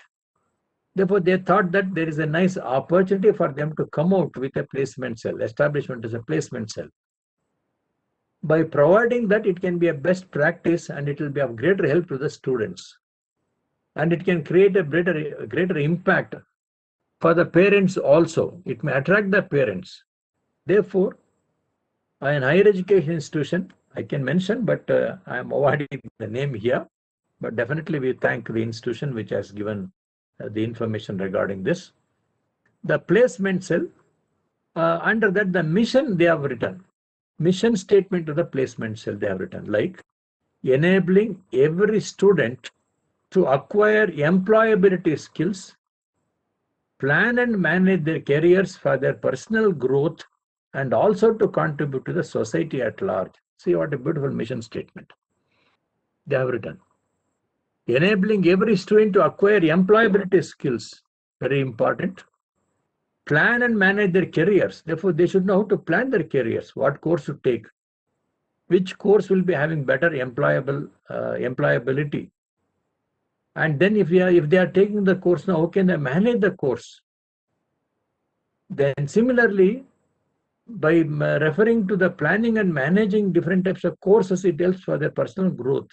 Therefore, they thought that there is a nice opportunity for them to come out with a placement cell. Establishment is a placement cell. By providing that, it can be a best practice and it will be of greater help to the students. And it can create a greater impact for the parents also. It may attract the parents. Therefore, an higher education institution, I can mention, but I am avoiding the name here. But definitely we thank the institution which has given the information regarding this. The placement cell, under that the mission they have written. Mission statement of the placement cell they have written, like enabling every student to acquire employability skills, plan and manage their careers for their personal growth, and also to contribute to the society at large. See what a beautiful mission statement they have written. Enabling every student to acquire employability skills, very important. Plan and manage their careers. Therefore, they should know how to plan their careers, what course to take, which course will be having better employability. And then if they are taking the course now, how can they manage the course? Then similarly, by referring to the planning and managing different types of courses, it helps for their personal growth,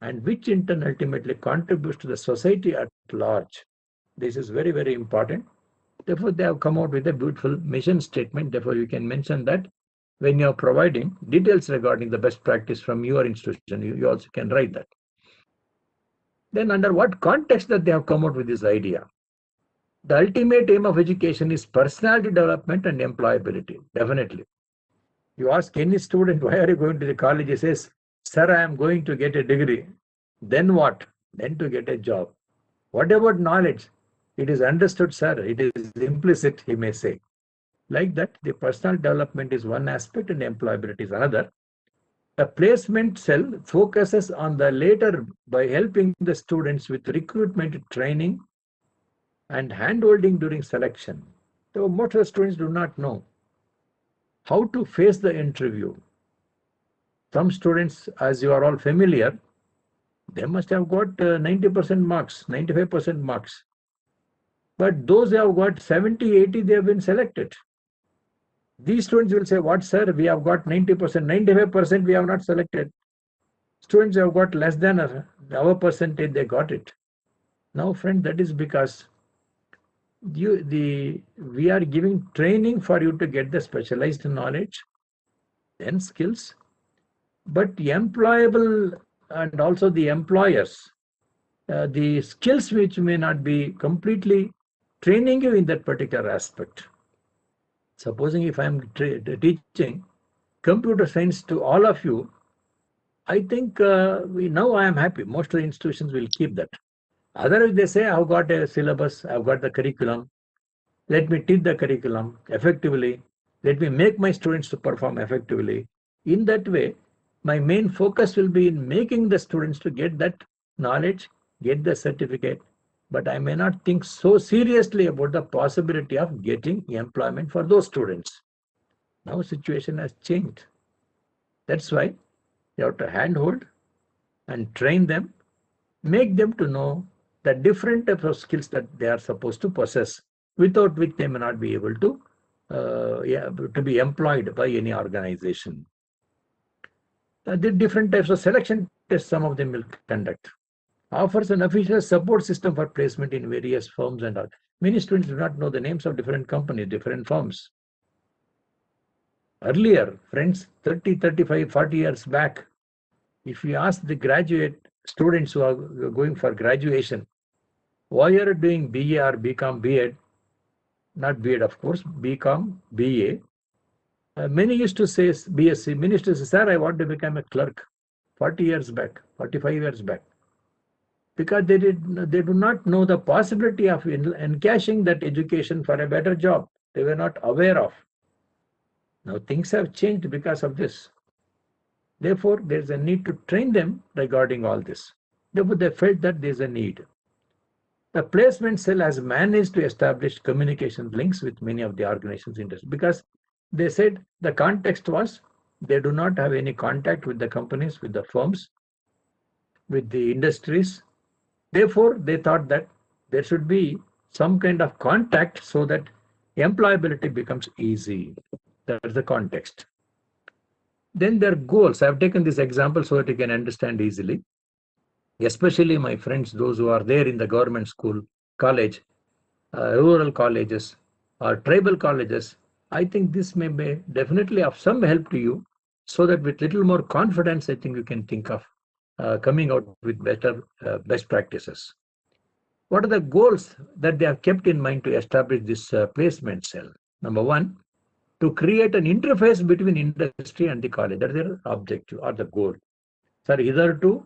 and which in turn ultimately contributes to the society at large. This is very, very important. Therefore, they have come out with a beautiful mission statement. Therefore, you can mention that when you are providing details regarding the best practice from your institution, you also can write that. Then under what context that they have come out with this idea? The ultimate aim of education is personality development and employability, definitely. You ask any student, why are you going to the college? He says, sir, I am going to get a degree. Then what? Then to get a job. What about knowledge? It is understood, sir. It is implicit, he may say. Like that, the personal development is one aspect and employability is another. The placement cell focuses on the latter by helping the students with recruitment training and handholding during selection. So most of the students do not know how to face the interview. Some students, as you are all familiar, they must have got 90% marks, 95% marks. But those who have got 70, 80, they have been selected. These students will say, what, sir, we have got 90%, 95% we have not selected. Students who have got less than our percentage, they got it. Now, friend, that is because we are giving training for you to get the specialized knowledge, then skills, but employable and also the employers, the skills which may not be completely training you in that particular aspect. Supposing if I am teaching computer science to all of you, I think now I am happy. Most of the institutions will keep that. Otherwise, they say, I've got a syllabus, I've got the curriculum. Let me teach the curriculum effectively. Let me make my students to perform effectively. In that way, my main focus will be in making the students to get that knowledge, get the certificate, but I may not think so seriously about the possibility of getting employment for those students. Now situation has changed. That's why you have to handhold and train them, make them to know the different types of skills that they are supposed to possess, without which they may not be able to be employed by any organization. The different types of selection tests some of them will conduct. Offers an official support system for placement in various firms and all. Many students do not know the names of different companies, different firms. Earlier, friends, 30, 35, 40 years back, if you ask the graduate students who are going for graduation, why are you doing BA or BCom, BEd? Not BEd, of course, BCom, BA. Many used to say BSc. Many used to say, sir, I want to become a clerk. 40 years back, 45 years back. Because they do not know the possibility of encashing that education for a better job. They were not aware of. Now things have changed because of this. Therefore, there is a need to train them regarding all this. Therefore, they felt that there is a need. The placement cell has managed to establish communication links with many of the organizations interested, because they said the context was they do not have any contact with the companies, with the firms, with the industries. Therefore, they thought that there should be some kind of contact so that employability becomes easy. That's the context. Then their goals. I've taken this example so that you can understand easily. Especially my friends, those who are there in the government school, college, rural colleges, or tribal colleges, I think this may be definitely of some help to you, so that with little more confidence, I think you can think of coming out with better best practices. What are the goals that they have kept in mind to establish this placement cell? Number one, to create an interface between industry and the college. That is their objective or the goal. Sir, hitherto,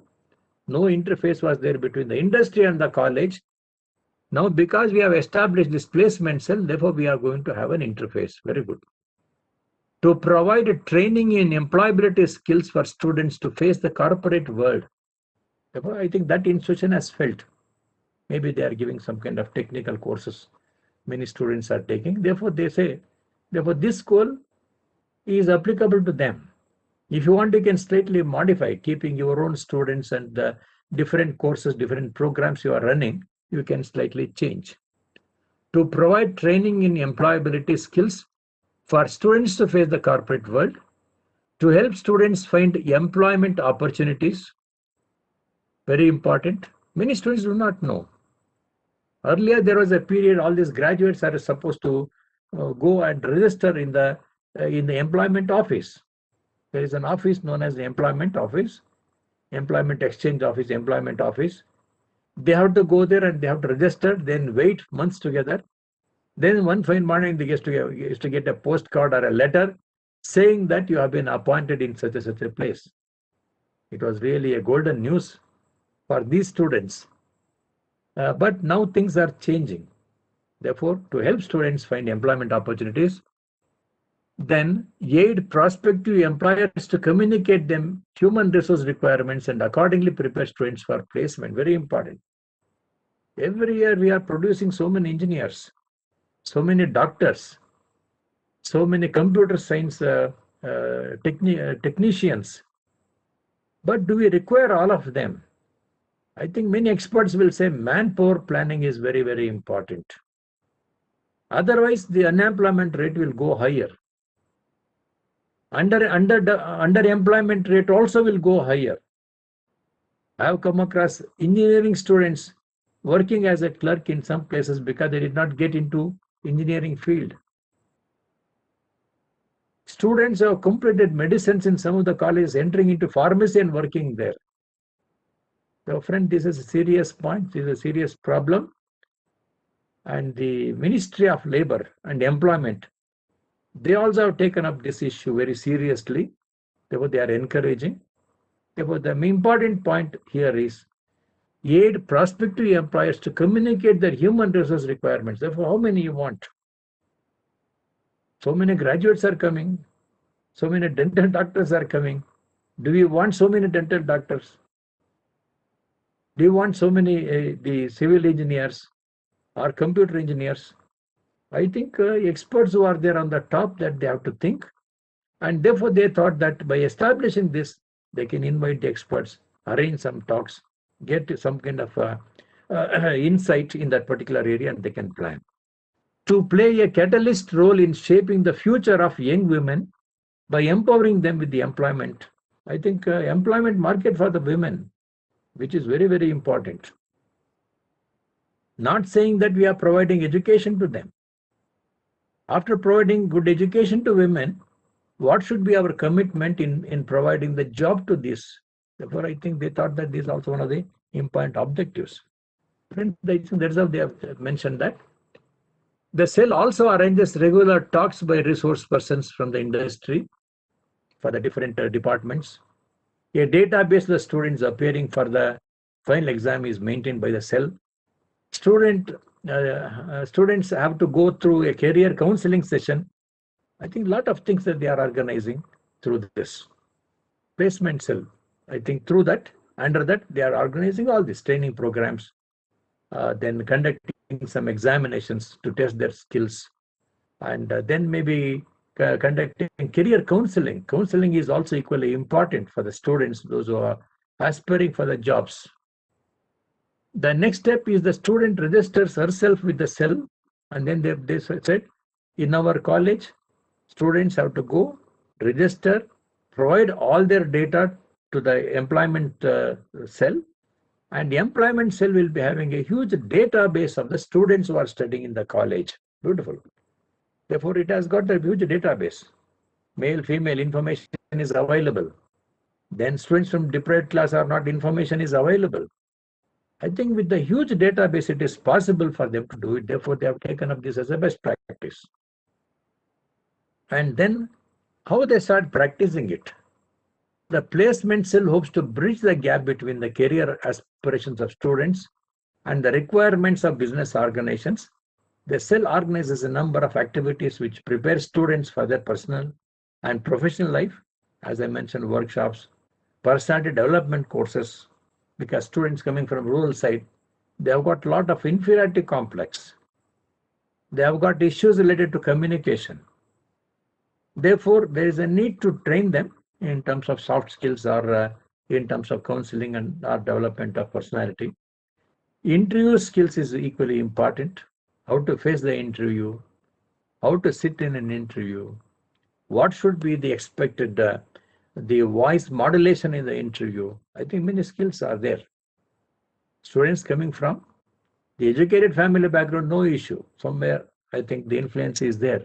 no interface was there between the industry and the college. Now, because we have established this placement cell, therefore we are going to have an interface. Very good. To provide training in employability skills for students to face the corporate world. Therefore, I think that institution has felt. Maybe they are giving some kind of technical courses many students are taking. Therefore, they say, therefore, this goal is applicable to them. If you want, you can slightly modify, keeping your own students and the different courses, different programs you are running, you can slightly change. To provide training in employability skills for students to face the corporate world, to help students find employment opportunities. Very important. Many students do not know. Earlier, there was a period all these graduates are supposed to go and register in the employment office. There is an office known as the employment office, employment exchange office, employment office. They have to go there and they have to register, then wait months together. Then one fine morning they used to get a postcard or a letter saying that you have been appointed in such a place. It was really a golden news for these students. But now things are changing. Therefore, to help students find employment opportunities, then aid prospective employers to communicate them human resource requirements and accordingly prepare students for placement. Very important. Every year we are producing so many engineers, so many doctors, so many computer science technicians. But do we require all of them? I think many experts will say manpower planning is very, very important. Otherwise, the unemployment rate will go higher. Underemployment rate also will go higher. I have come across engineering students working as a clerk in some places because they did not get into engineering field. Students have completed medicines in some of the colleges, entering into pharmacy and working there. So friend, this is a serious point, this is a serious problem. And the Ministry of Labor and Employment, they also have taken up this issue very seriously. Therefore, they are encouraging. Therefore, the important point here is aid prospective employers to communicate their human resource requirements. Therefore, how many you want? So many graduates are coming. So many dental doctors are coming. Do we want so many dental doctors? Do you want so many the civil engineers or computer engineers? I think experts who are there on the top, that they have to think. And therefore, they thought that by establishing this, they can invite the experts, arrange some talks, get some kind of insight in that particular area, and they can plan. To play a catalyst role in shaping the future of young women by empowering them with the employment. I think employment market for the women, which is very, very important. Not saying that we are providing education to them. After providing good education to women, what should be our commitment in providing the job to this? Therefore, I think they thought that this is also one of the important objectives. Friends, I think that's how they have mentioned that. The cell also arranges regular talks by resource persons from the industry for the different departments. A database of the students appearing for the final exam is maintained by the cell. Students have to go through a career counseling session. I think a lot of things that they are organizing through this placement cell. I think through that, under that, they are organizing all these training programs, then conducting some examinations to test their skills, and then maybe conducting career counseling. Counseling is also equally important for the students, those who are aspiring for the jobs. The next step is the student registers herself with the cell, and then they said, in our college, students have to go, register, provide all their data to the employment cell, and the employment cell will be having a huge database of the students who are studying in the college. Beautiful. Therefore, it has got a huge database. Male, female information is available. Then students from deprived class or not, information is available. I think with the huge database, it is possible for them to do it. Therefore, they have taken up this as a best practice. And then how they start practicing it. The placement cell hopes to bridge the gap between the career aspirations of students and the requirements of business organizations. The cell organizes a number of activities which prepare students for their personal and professional life. As I mentioned, workshops, personality development courses, because students coming from rural side, they have got a lot of inferiority complex. They have got issues related to communication. Therefore, there is a need to train them in terms of soft skills or in terms of counseling and development of personality. Interview skills is equally important. How to face the interview, how to sit in an interview, what should be the expected, the voice modulation in the interview. I think many skills are there. Students coming from the educated family background, no issue. Somewhere, I think the influence is there.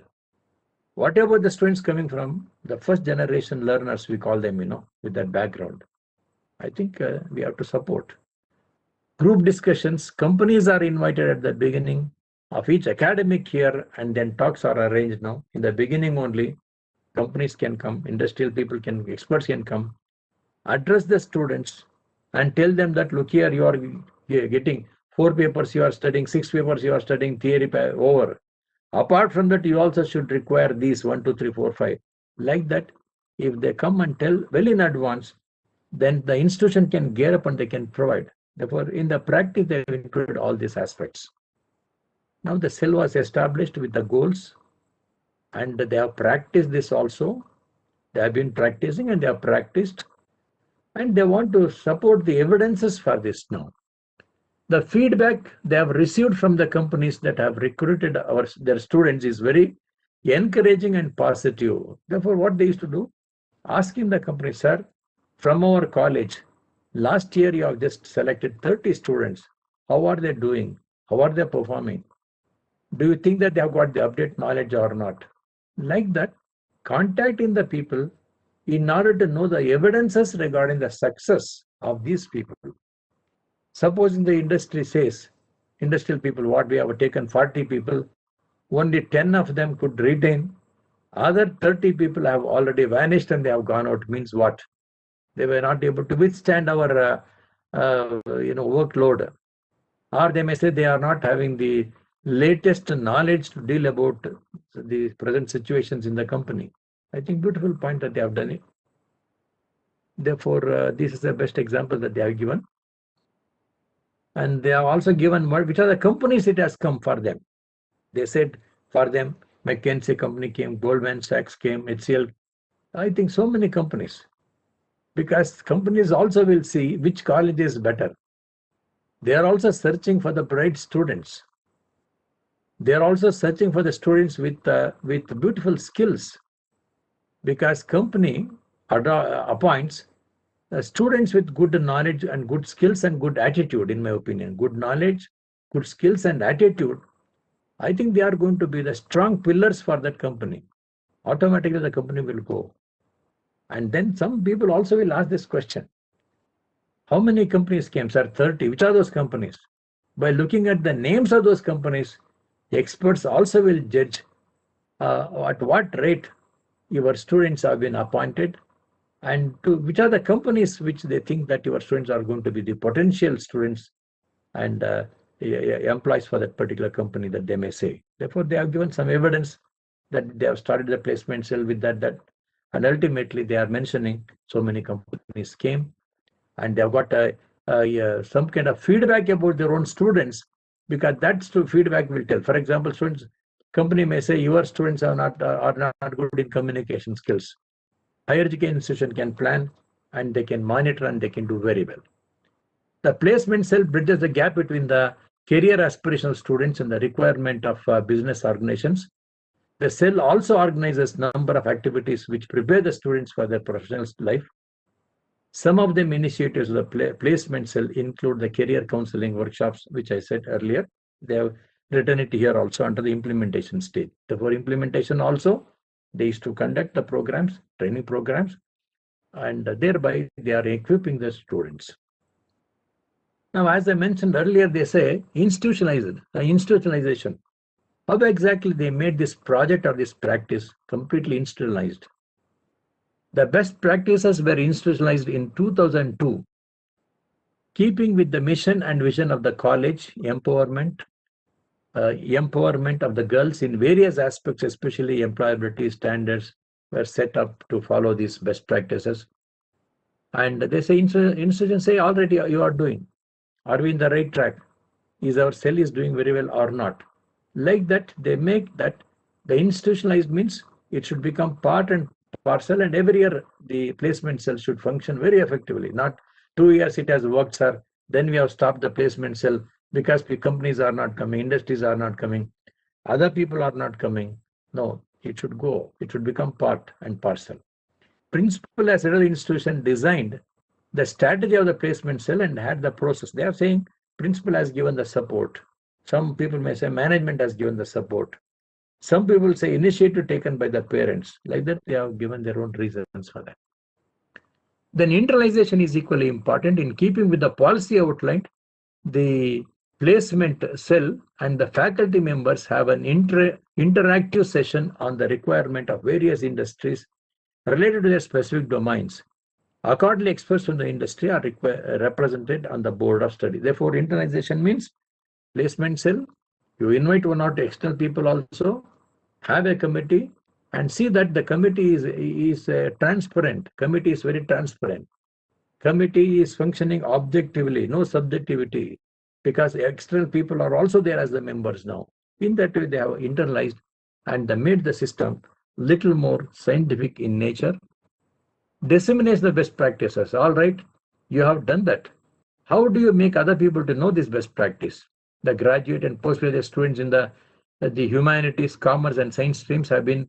What about the students coming from the first generation learners, we call them, with that background? I think we have to support. group discussions. Companies are invited at the beginning of each academic year, and then talks are arranged now. In the beginning only, companies can come, industrial people can, experts can come, address the students and tell them that, look here, you are getting 4 papers you are studying, 6 papers you are studying, theory over. Apart from that, you also should require these 1, 2, 3, 4, 5. Like that, if they come and tell well in advance, then the institution can gear up and they can provide. Therefore, in the practice, they have included all these aspects. Now the cell was established with the goals, and they have practiced this also. They have been practicing and they have practiced, and they want to support the evidences for this now. The feedback they have received from the companies that have recruited their students is very encouraging and positive. Therefore, what they used to do, asking the company, sir, from our college, last year you have just selected 30 students. How are they doing? How are they performing? Do you think that they have got the update knowledge or not? Like that, contacting the people in order to know the evidences regarding the success of these people. Supposing the industry says, industrial people, what we have taken 40 people, only 10 of them could retain. Other 30 people have already vanished and they have gone out. Means what? They were not able to withstand our workload. Or they may say they are not having the latest knowledge to deal about the present situations in the company. I think beautiful point that they have done it. Therefore, this is the best example that they have given. And they have also given which are the companies it has come for them. They said for them, McKinsey company came, Goldman Sachs came, HCL. I think so many companies. Because companies also will see which college is better. They are also searching for the bright students. They are also searching for the students with beautiful skills. Because company appoints students with good knowledge and good skills and good attitude, in my opinion. Good knowledge, good skills and attitude. I think they are going to be the strong pillars for that company. Automatically the company will go. And then some people also will ask this question. How many companies came, sir? 30. Which are those companies? By looking at the names of those companies, experts also will judge at what rate your students have been appointed, and to which are the companies which they think that your students are going to be the potential students and employees for that particular company that they may say. Therefore, they have given some evidence that they have started the placement cell with that, and ultimately they are mentioning so many companies came and they have got some kind of feedback about their own students, because that feedback will tell. For example, company may say your students are not good in communication skills. Higher education institution can plan and they can monitor and they can do very well. The placement cell bridges the gap between the career aspirational students and the requirement of business organizations. The cell also organizes a number of activities which prepare the students for their professional life. Some of them initiatives of the placement cell include the career counseling workshops, which I said earlier. They have written it here also under the implementation stage. For implementation also, they used to conduct the programs, training programs, and thereby they are equipping the students. Now, as I mentioned earlier, they say institutionalization. How exactly they made this project or this practice completely institutionalized? The best practices were institutionalized in 2002, keeping with the mission and vision of the college. Empowerment of the girls in various aspects, especially employability standards, were set up to follow these best practices. And they say, institutions say, already you are doing. Are we in the right track? Is our cell is doing very well or not? Like that, they make that the institutionalized means it should become part and parcel, and every year the placement cell should function very effectively. Not 2 years it has worked, sir, then we have stopped the placement cell because the companies are not coming, industries are not coming, other people are not coming. No, it should go. It should become part and parcel. Principal as federal institution designed the strategy of the placement cell and had the process. They are saying principal has given the support. Some people may say management has given the support. Some people say initiative taken by the parents. Like that, they have given their own reasons for that. Then internalization is equally important. In keeping with the policy outlined, the placement cell and the faculty members have an interactive session on the requirement of various industries related to their specific domains. Accordingly, experts from the industry are represented on the board of study. Therefore, internalization means placement cell. You invite one or two external people also, have a committee, and see that the committee is transparent. Committee is very transparent. Committee is functioning objectively, no subjectivity, because external people are also there as the members now. In that way, they have internalized and they made the system little more scientific in nature. Disseminates the best practices. All right, you have done that. How do you make other people to know this best practice? The graduate and postgraduate students in the humanities, commerce, and science streams have been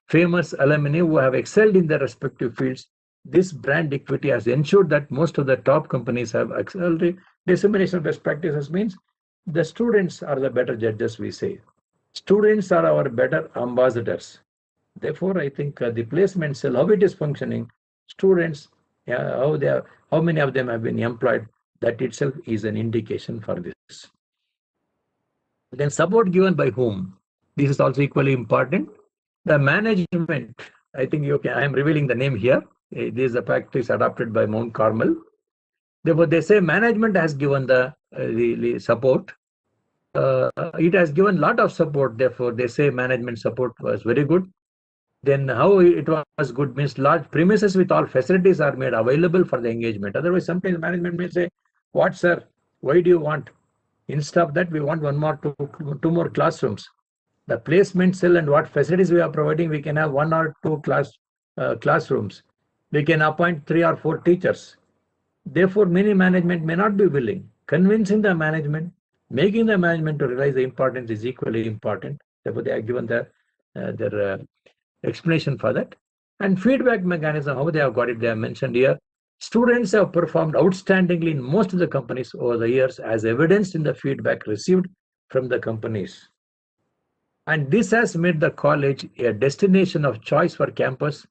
famous alumni who have excelled in their respective fields. This brand equity has ensured that most of the top companies have excelled. Dissemination of best practices means the students are the better judges, we say. Students are our better ambassadors. Therefore, I think the placement cell, how it is functioning, students, how many of them have been employed, that itself is an indication for this. Then support given by whom? This is also equally important. The management, I think I am revealing the name here. This is a practice adopted by Mount Carmel. Therefore, they say management has given the support. It has given a lot of support. Therefore, they say management support was very good. Then how it was good means large premises with all facilities are made available for the engagement. Otherwise, sometimes management may say, what sir, why do you want? Instead of that, we want two more classrooms. The placement cell and what facilities we are providing, we can have 1 or 2 classrooms. We can appoint 3 or 4 teachers. Therefore, many management may not be willing. Convincing the management, making the management to realize the importance is equally important. Therefore, they are given their explanation for that. And feedback mechanism, how they have got it, they have mentioned here. Students have performed outstandingly in most of the companies over the years, as evidenced in the feedback received from the companies. And this has made the college a destination of choice for campus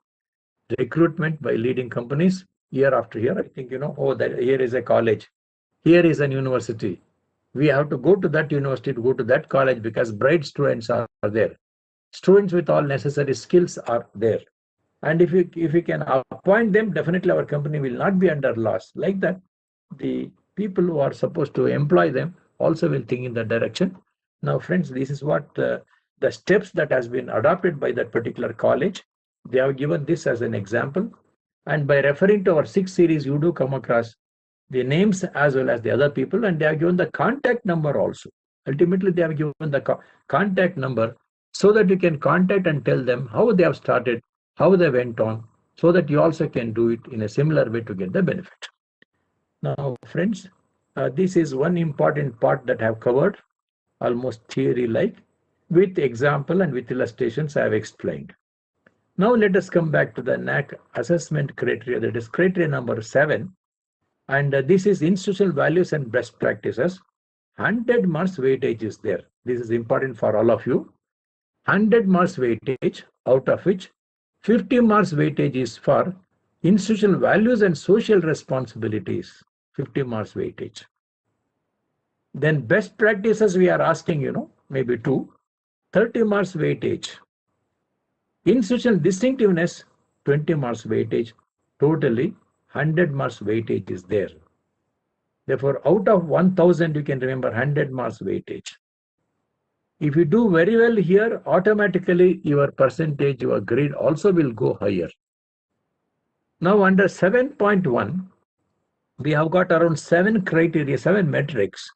recruitment by leading companies year after year. I think, that here is a college, here is an university. We have to go to that university, to go to that college, because bright students are there. Students with all necessary skills are there. And if we can appoint them, definitely our company will not be under loss. Like that, the people who are supposed to employ them also will think in that direction. Now, friends, this is what the steps that has been adopted by that particular college. They have given this as an example. And by referring to our 6 series, you do come across the names as well as the other people, and they have given the contact number also. Ultimately, they have given the contact number so that you can contact and tell them how they have started, how they went on, so that you also can do it in a similar way to get the benefit. Now, friends, this is one important part that I have covered, almost theory-like, with example and with illustrations I have explained. Now, let us come back to the NAAC assessment criteria, that is criteria number 7. And this is institutional values and best practices. 100 marks weightage is there. This is important for all of you. 100 marks weightage, out of which 50 marks weightage is for institutional values and social responsibilities. 50 marks weightage. Then best practices we are asking, maybe 2. 30 marks weightage. Institutional distinctiveness, 20 marks weightage. Totally 100 marks weightage is there. Therefore, out of 1000, you can remember 100 marks weightage. If you do very well here, automatically your percentage, your grade also will go higher. Now, under 7.1, we have got around 7 criteria, 7 metrics.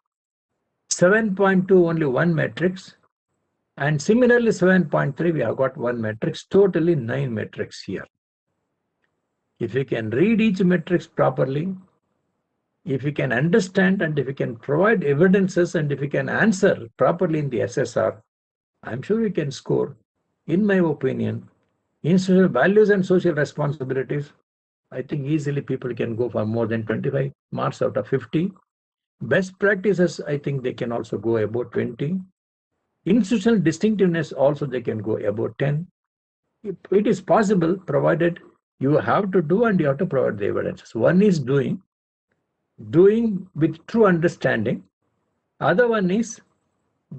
7.2, only 1 metrics. And similarly, 7.3, we have got 1 matrix, totally 9 metrics here. If you can read each matrix properly, if you can understand and if you can provide evidences and if you can answer properly in the SSR, I'm sure you can score, in my opinion, institutional values and social responsibilities. I think easily people can go for more than 25 marks out of 50. Best practices, I think they can also go about 20. Institutional distinctiveness also they can go about 10. It is possible, provided you have to do and you have to provide the evidences. One is doing, doing with true understanding. Other one is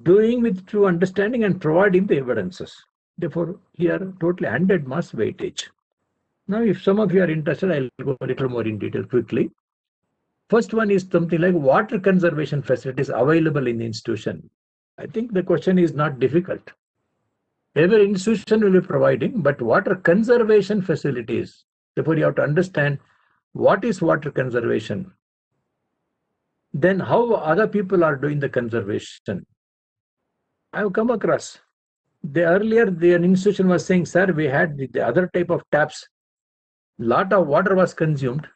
doing with true understanding and providing the evidences. Therefore, here totally 100 marks weightage. Now, if some of you are interested, I'll go a little more in detail quickly. First one is something like water conservation facilities available in the institution. I think the question is not difficult. Every institution will be providing, but water conservation facilities. Therefore, you have to understand what is water conservation. Then how other people are doing the conservation. I have come across. Earlier, the institution was saying, sir, we had the other type of taps. Lot of water was consumed.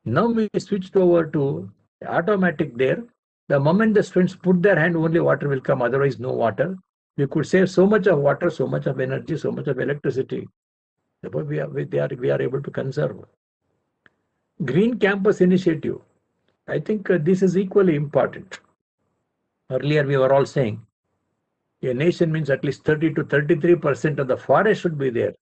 Now we switched over to automatic there. The moment the students put their hand, only water will come, otherwise no water. We could save so much of water, so much of energy, so much of electricity. Therefore, we are able to conserve. Green Campus Initiative. I think this is equally important. Earlier, we were all saying a nation means at least 30 to 33% of the forest should be there.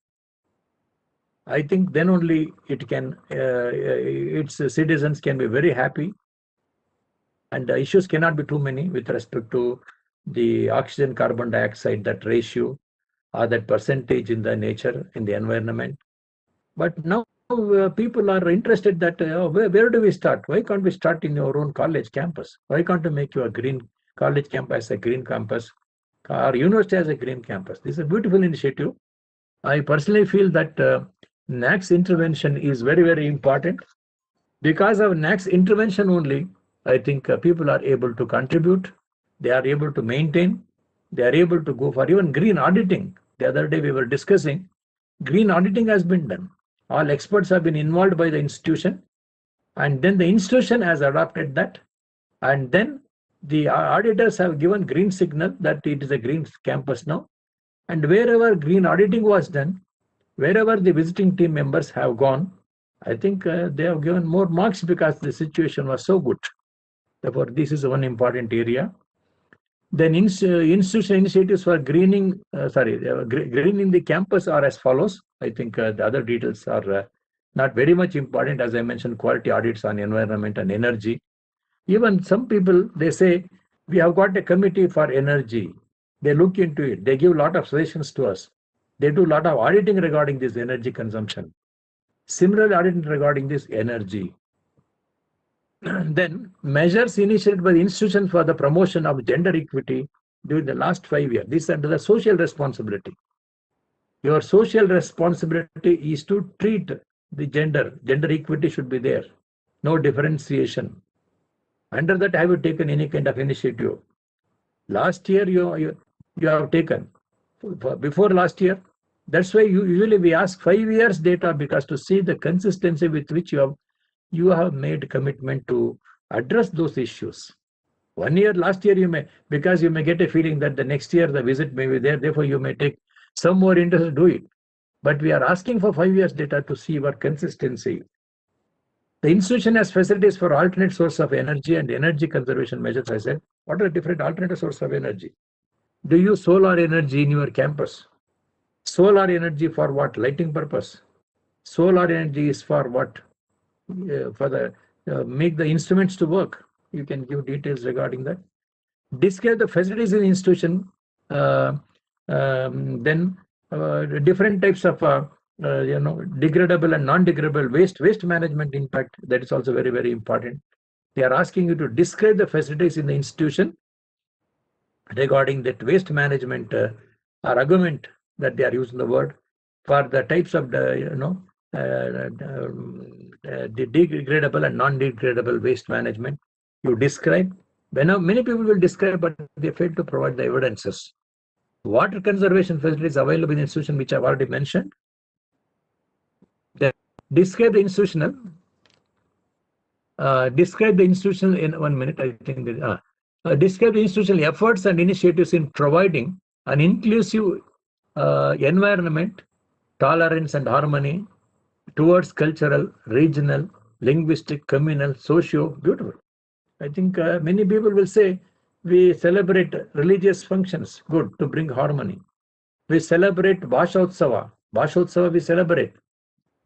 I think then only it can, its citizens can be very happy, and the issues cannot be too many with respect to the oxygen carbon dioxide, that ratio or that percentage in the nature, in the environment. But now people are interested that where do we start? Why can't we start in your own college campus? Why can't we make your green college campus a green campus? Our university has a green campus. This is a beautiful initiative. I personally feel that NAC's intervention is very, very important. Because of NAC's intervention only, I think people are able to contribute, they are able to maintain, they are able to go for even green auditing. The other day we were discussing, green auditing has been done. All experts have been involved by the institution, and then the institution has adopted that, and then the auditors have given green signal that it is a green campus now. And wherever green auditing was done, wherever the visiting team members have gone, I think they have given more marks because the situation was so good. Therefore, this is one important area. Then institutional initiatives for greening, greening the campus are as follows. I think the other details are not very much important. As I mentioned, quality audits on environment and energy. Even some people, they say, we have got a committee for energy. They look into it. They give a lot of suggestions to us. They do a lot of auditing regarding this energy consumption. Similarly, auditing regarding this energy. Then measures initiated by the institution for the promotion of gender equity during the last 5 years. This is under the social responsibility. Your social responsibility is to treat the gender equity should be there. No differentiation. Under that, have you taken any kind of initiative? Last year, you have taken. Before last year, that's why usually we ask 5 years data, because to see the consistency with which you have made commitment to address those issues. 1 year, last year you may, because you may get a feeling that the next year the visit may be there, therefore you may take some more interest to do it. But we are asking for 5 years data to see our consistency. The institution has facilities for alternate source of energy and energy conservation measures. I said, what are different alternative sources of energy? Do you use solar energy in your campus? Solar energy for what? Lighting purpose. Solar energy is for what? For the make the instruments to work. You can give details regarding that. Describe the facilities in the institution. Then different types of degradable and non-degradable waste management impact. That is also very, very important. They are asking you to describe the facilities in the institution regarding that waste management or argument that they are using the word for the types of the degradable and non-degradable waste management. You describe. Many people will describe, but they fail to provide the evidences. Water conservation facilities available in the institution, which I've already mentioned. Then describe the institutional. Describe the institutional in 1 minute. I think describe the institutional efforts and initiatives in providing an inclusive environment, tolerance and harmony towards cultural, regional, linguistic, communal, socio. Beautiful. I think many people will say we celebrate religious functions. Good, to bring harmony. We celebrate Bhasha Utsava. Bhasha Utsava we celebrate.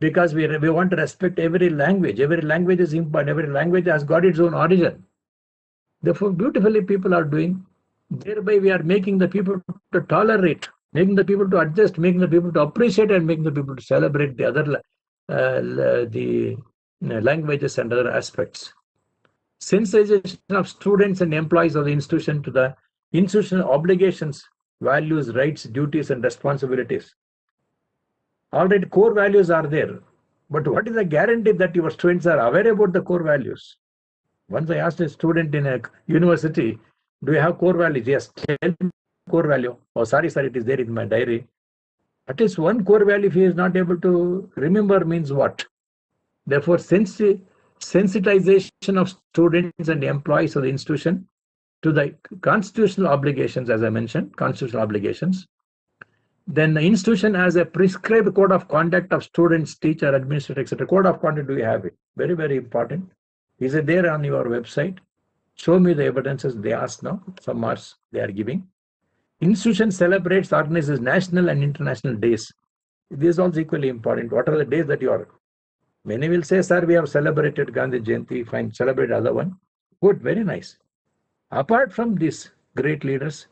because we want to respect every language. Every language is important. Every language has got its own origin. Therefore, beautifully people are doing. Thereby, we are making the people to tolerate, making the people to adjust, making the people to appreciate, and making the people to celebrate the other languages and other aspects. Sensitization of students and employees of the institution to the institutional obligations, values, rights, duties, and responsibilities. Already core values are there, but what is the guarantee that your students are aware about the core values? Once I asked a student in a university, do you have core values? Yes, tell me core value. Oh, sorry, sir, it is there in my diary. At least one core value, if he is not able to remember, means what? Therefore, sensitization of students and employees of the institution to the constitutional obligations, as I mentioned, constitutional obligations. Then the institution has a prescribed code of conduct of students, teacher, administrator, etc. Code of conduct, do you have it? Very, very important. Is it there on your website? Show me the evidences they ask now. Some marks they are giving. Institution celebrates, organizes national and international days. This is also equally important. What are the days that you are? Many will say, sir, we have celebrated Gandhi Jayanti, fine, celebrate other one. Good, very nice. Apart from these great leaders,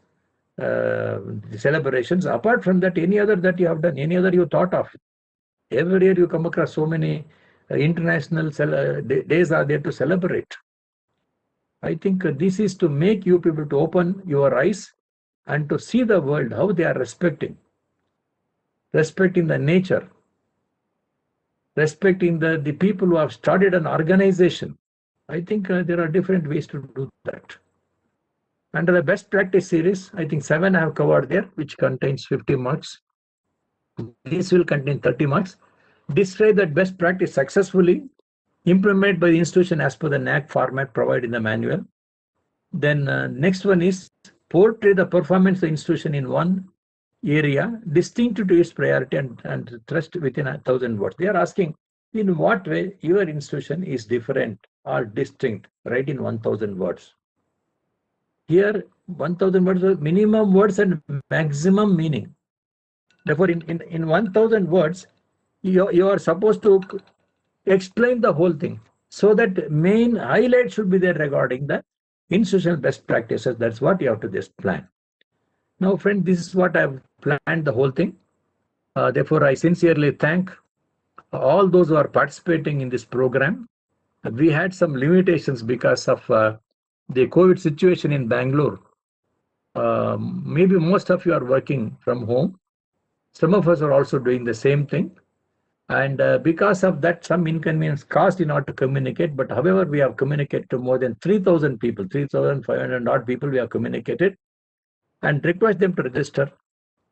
the celebrations, apart from that, any other that you have done, any other you thought of? Every year you come across so many international days are there to celebrate. I think this is to make you people to open your eyes and to see the world, how they are respecting the nature, respecting the people who have started an organization. I think there are different ways to do that. Under the best practice series, I think 7 I have covered there, which contains 50 marks. This will contain 30 marks. Describe that best practice successfully, implemented by the institution as per the NAAC format provided in the manual. Then next one is portray the performance of the institution in one area distinct to its priority and thrust within 1,000 words. They are asking, in what way your institution is different or distinct, right, in 1,000 words. Here 1,000 words are minimum words and maximum meaning. Therefore, in 1,000 words, you are supposed to explain the whole thing, so that main highlight should be there regarding the institutional best practices. That's what you have to just plan. Now, friend, this is what I've planned the whole thing. Therefore, I sincerely thank all those who are participating in this program. We had some limitations because of the COVID situation in Bangalore. Maybe most of you are working from home. Some of us are also doing the same thing. And because of that, some inconvenience caused in order to communicate. But however, we have communicated to more than 3,000 people, 3,500 odd people we have communicated, and request them to register,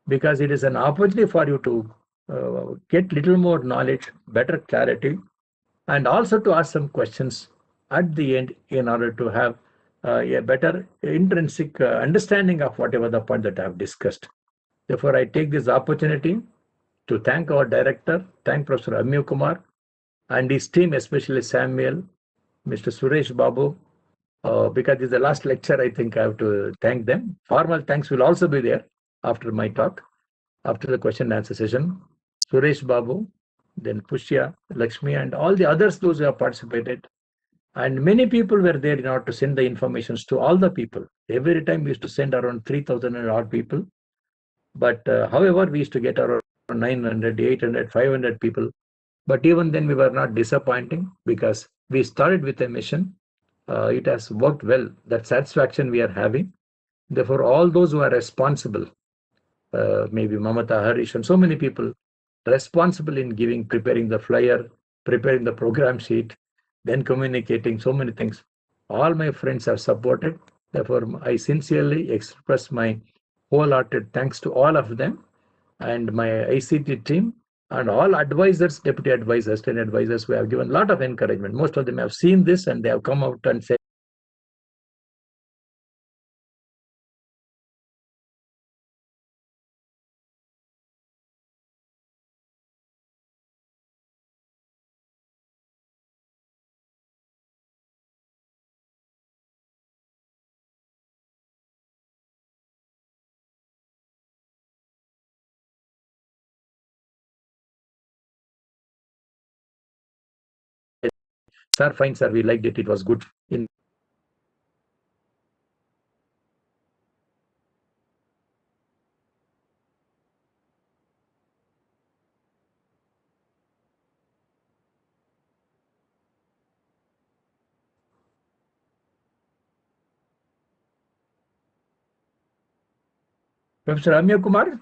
because it is an opportunity for you to get little more knowledge, better clarity, and also to ask some questions at the end in order to have a better intrinsic understanding of whatever the point that I have discussed. Therefore, I take this opportunity to thank our director, thank Professor Amyu Kumar and his team, especially Samuel, Mr. Suresh Babu, because this is the last lecture, I think I have to thank them. Formal thanks will also be there after my talk, after the question and answer session. Suresh Babu, then Pushya, Lakshmi, and all the others, those who have participated. And many people were there in order to send the informations to all the people. Every time we used to send around 3,000 odd people. But however, we used to get around 900, 800, 500 people. But even then, we were not disappointing, because we started with a mission. It has worked well. That satisfaction we are having. Therefore, all those who are responsible, maybe Mamata, Harish, and so many people responsible in preparing the flyer, preparing the program sheet, then communicating so many things. All my friends have supported. Therefore, I sincerely express my wholehearted thanks to all of them, and my ICT team, and all advisors, deputy advisors, 10 advisors who have given a lot of encouragement. Most of them have seen this and they have come out and said, Sir, fine, sir. We liked it. It was good. Professor Amya Kumar?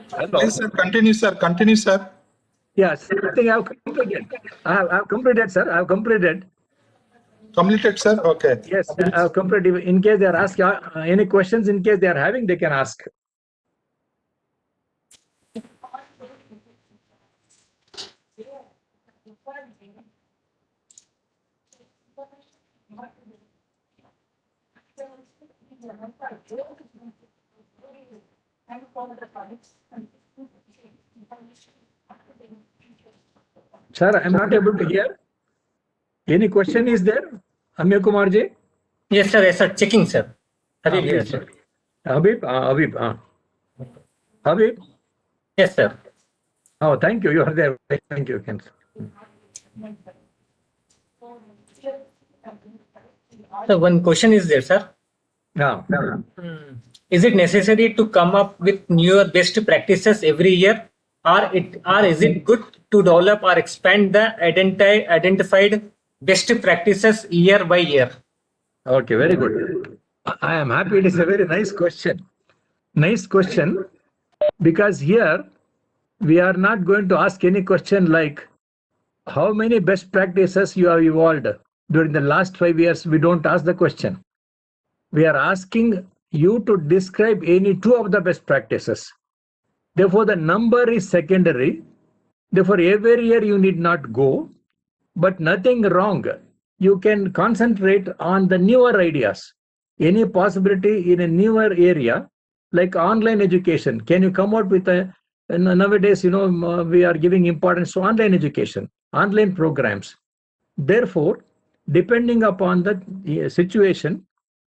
Hello. Please, sir, continue, sir. Continue, sir. Yes, I think I have completed. I have completed, sir. I have completed. Completed, sir. Okay. Yes, I have completed. In case they are asking any questions, in case they are having, they can ask. Sir, I am not able to hear. Any question is there? Amya Kumar ji? Yes, sir. Yes, sir. Checking, sir. Habib here, Please, sir. Habib? Habib? Yes, sir. Oh, thank you. You are there. Thank you. Ken. So one question is there, sir. Now, Is it necessary to come up with newer best practices every year, or is it good to develop or expand the identified best practices year by year? okay, very good. I am happy. It is a very nice question. Nice question, because here we are not going to ask any question like how many best practices you have evolved during the last 5 years. We don't ask the question. We are asking you to describe any two of the best practices. Therefore, the number is secondary. Therefore, every year you need not go, but nothing wrong. You can concentrate on the newer ideas. Any possibility in a newer area, like online education. Can you come out with a, nowadays, we are giving importance to online education, online programs. Therefore, depending upon the situation,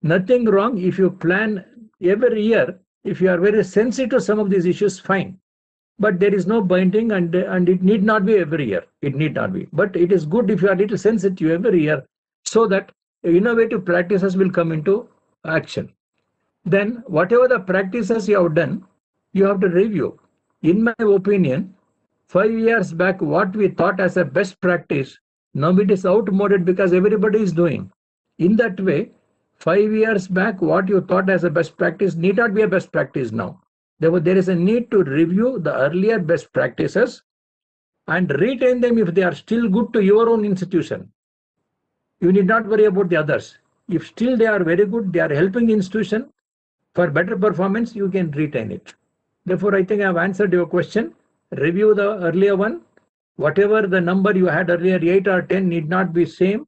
nothing wrong if you plan every year. If you are very sensitive to some of these issues, fine. But there is no binding, and it need not be every year. It need not be. But it is good if you are little sensitive every year, so that innovative practices will come into action. Then whatever the practices you have done, you have to review. In my opinion, 5 years back, what we thought as a best practice, now it is outmoded because everybody is doing. In that way, 5 years back, what you thought as a best practice need not be a best practice now. Therefore, there is a need to review the earlier best practices and retain them if they are still good to your own institution. You need not worry about the others. If still they are very good, they are helping the institution for better performance, you can retain it. Therefore, I think I have answered your question. Review the earlier one. Whatever the number you had earlier, 8 or 10, need not be same.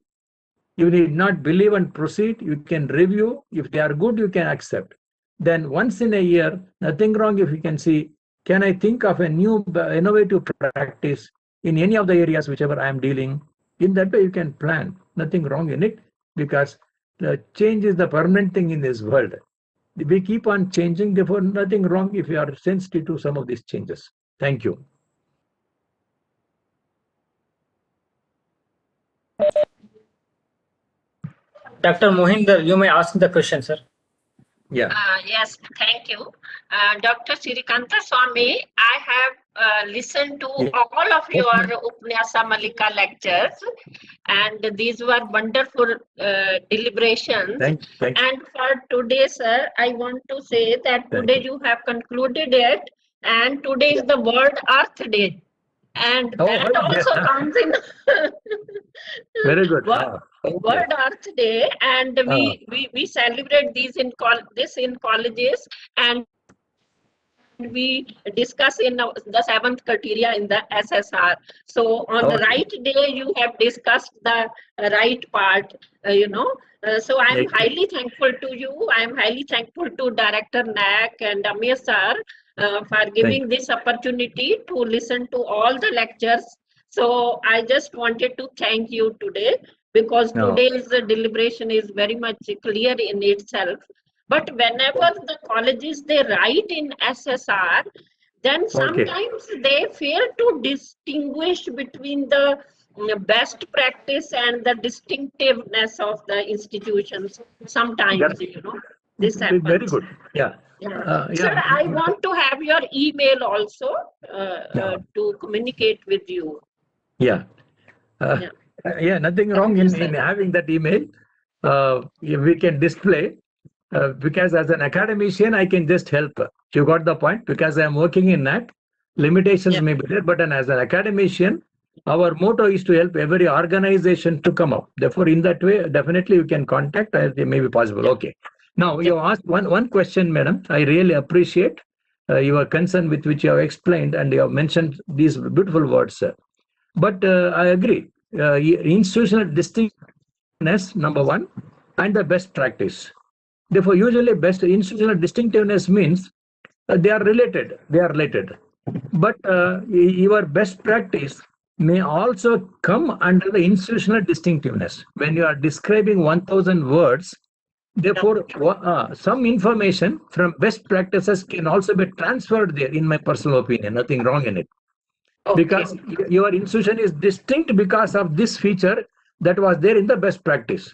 You need not believe and proceed. You can review. If they are good, you can accept. Then once in a year, nothing wrong if you can see, can I think of a new innovative practice in any of the areas whichever I am dealing? In that way, you can plan. Nothing wrong in it, because the change is the permanent thing in this world. We keep on changing, therefore nothing wrong if you are sensitive to some of these changes. Thank you. Dr. Mohinder, you may ask the question, sir. Yeah. Yes, thank you. Dr. Sirikanta Swami, I have listened to all of your Upanyasa Malika lectures, and these were wonderful deliberations. Thank you. And for today, sir, I want to say that today you have concluded it, and today is the World Earth Day. And that also comes in very good. World Earth Day, and we celebrate these in colleges, and we discuss in the 7th criteria in the SSR. So on the right day, you have discussed the right part, So I am highly thankful to you. I am highly thankful to Director NAC and Amir sir for giving this opportunity to listen to all the lectures. So I just wanted to thank you today, because today's deliberation is very much clear in itself. But whenever the colleges, they write in SSR, then sometimes they fail to distinguish between the best practice and the distinctiveness of the institutions. Sometimes, this happens. Very good. Yeah. Sir, I want to have your email also to communicate with you. Yeah. Nothing wrong in having that email. We can display because as an academician, I can just help. You got the point? Because I am working in NAC, limitations may be there, but as an academician, our motto is to help every organization to come up. Therefore, in that way, definitely you can contact. It may be possible. Okay. Now, you asked one question, madam. I really appreciate your concern with which you have explained and you have mentioned these beautiful words, sir. But I agree. Institutional distinctiveness, number one, and the best practice. Therefore, usually best institutional distinctiveness means they are related. But your best practice may also come under the institutional distinctiveness. When you are describing 1,000 words, therefore, some information from best practices can also be transferred there, in my personal opinion. Nothing wrong in it. Okay. Because your institution is distinct because of this feature that was there in the best practice.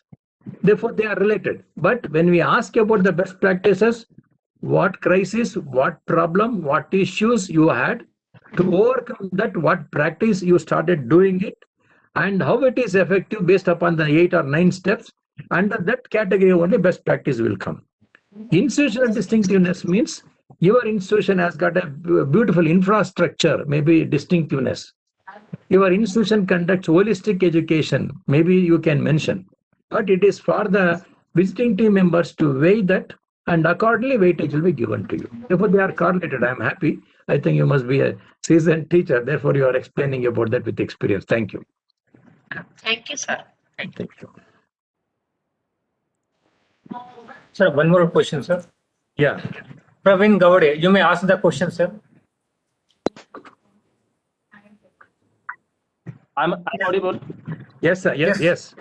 Therefore, they are related. But when we ask about the best practices, what crisis, what problem, what issues you had, to overcome that, what practice you started doing it, and how it is effective based upon the 8 or 9 steps, under that category only best practice will come. Institutional distinctiveness means your institution has got a beautiful infrastructure, maybe distinctiveness. Your institution conducts holistic education, maybe you can mention. But it is for the visiting team members to weigh that, and accordingly weightage will be given to you. Therefore, they are correlated. I am happy. I think you must be a seasoned teacher. Therefore, you are explaining about that with experience. Thank you. Thank you, sir. Thank you. Sir, one more question, sir. Yeah. Praveen Gowde, you may ask the question, sir. I'm audible. Yes, sir. Yes.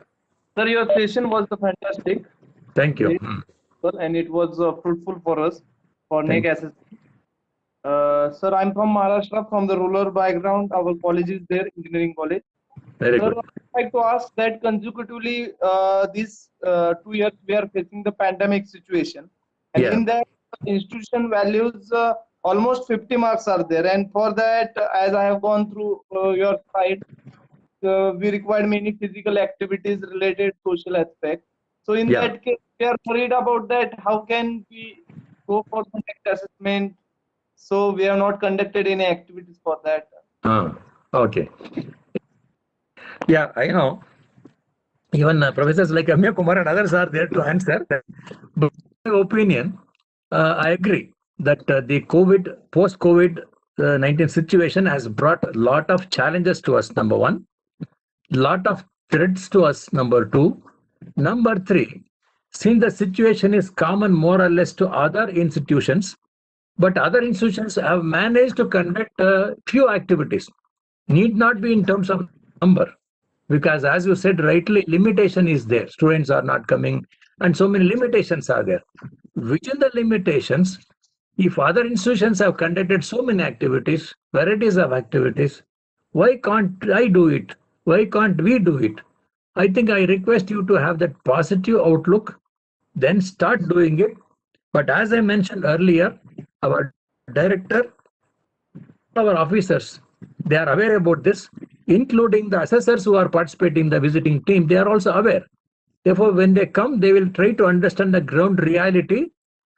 Sir, your session was fantastic. Thank you. And it was fruitful for us for NEC assessment. Sir, I'm from Maharashtra, from the rural background. Our college is there, engineering college. Very Sir, good. I'd like to ask that consecutively these 2 years we are facing the pandemic situation. And in that institution values, almost 50 marks are there. And for that, as I have gone through your side, we required many physical activities related social aspects. So in that case, we are worried about that. How can we go for the next assessment? So we have not conducted any activities for that. Okay. Yeah, I know. Even professors like Amya Kumar and others are there to answer. But in my opinion, I agree that the post-COVID-19 situation has brought a lot of challenges to us, number one. Lot of threats to us, number two. Number three, since the situation is common more or less to other institutions, but other institutions have managed to conduct few activities. Need not be in terms of number, because as you said rightly, limitation is there. Students are not coming and so many limitations are there. Within the limitations, if other institutions have conducted so many activities, varieties of activities, why can't I do it? Why can't we do it? I think I request you to have that positive outlook, then start doing it. But as I mentioned earlier, our director, our officers, they are aware about this, including the assessors who are participating in the visiting team, they are also aware. Therefore, when they come, they will try to understand the ground reality,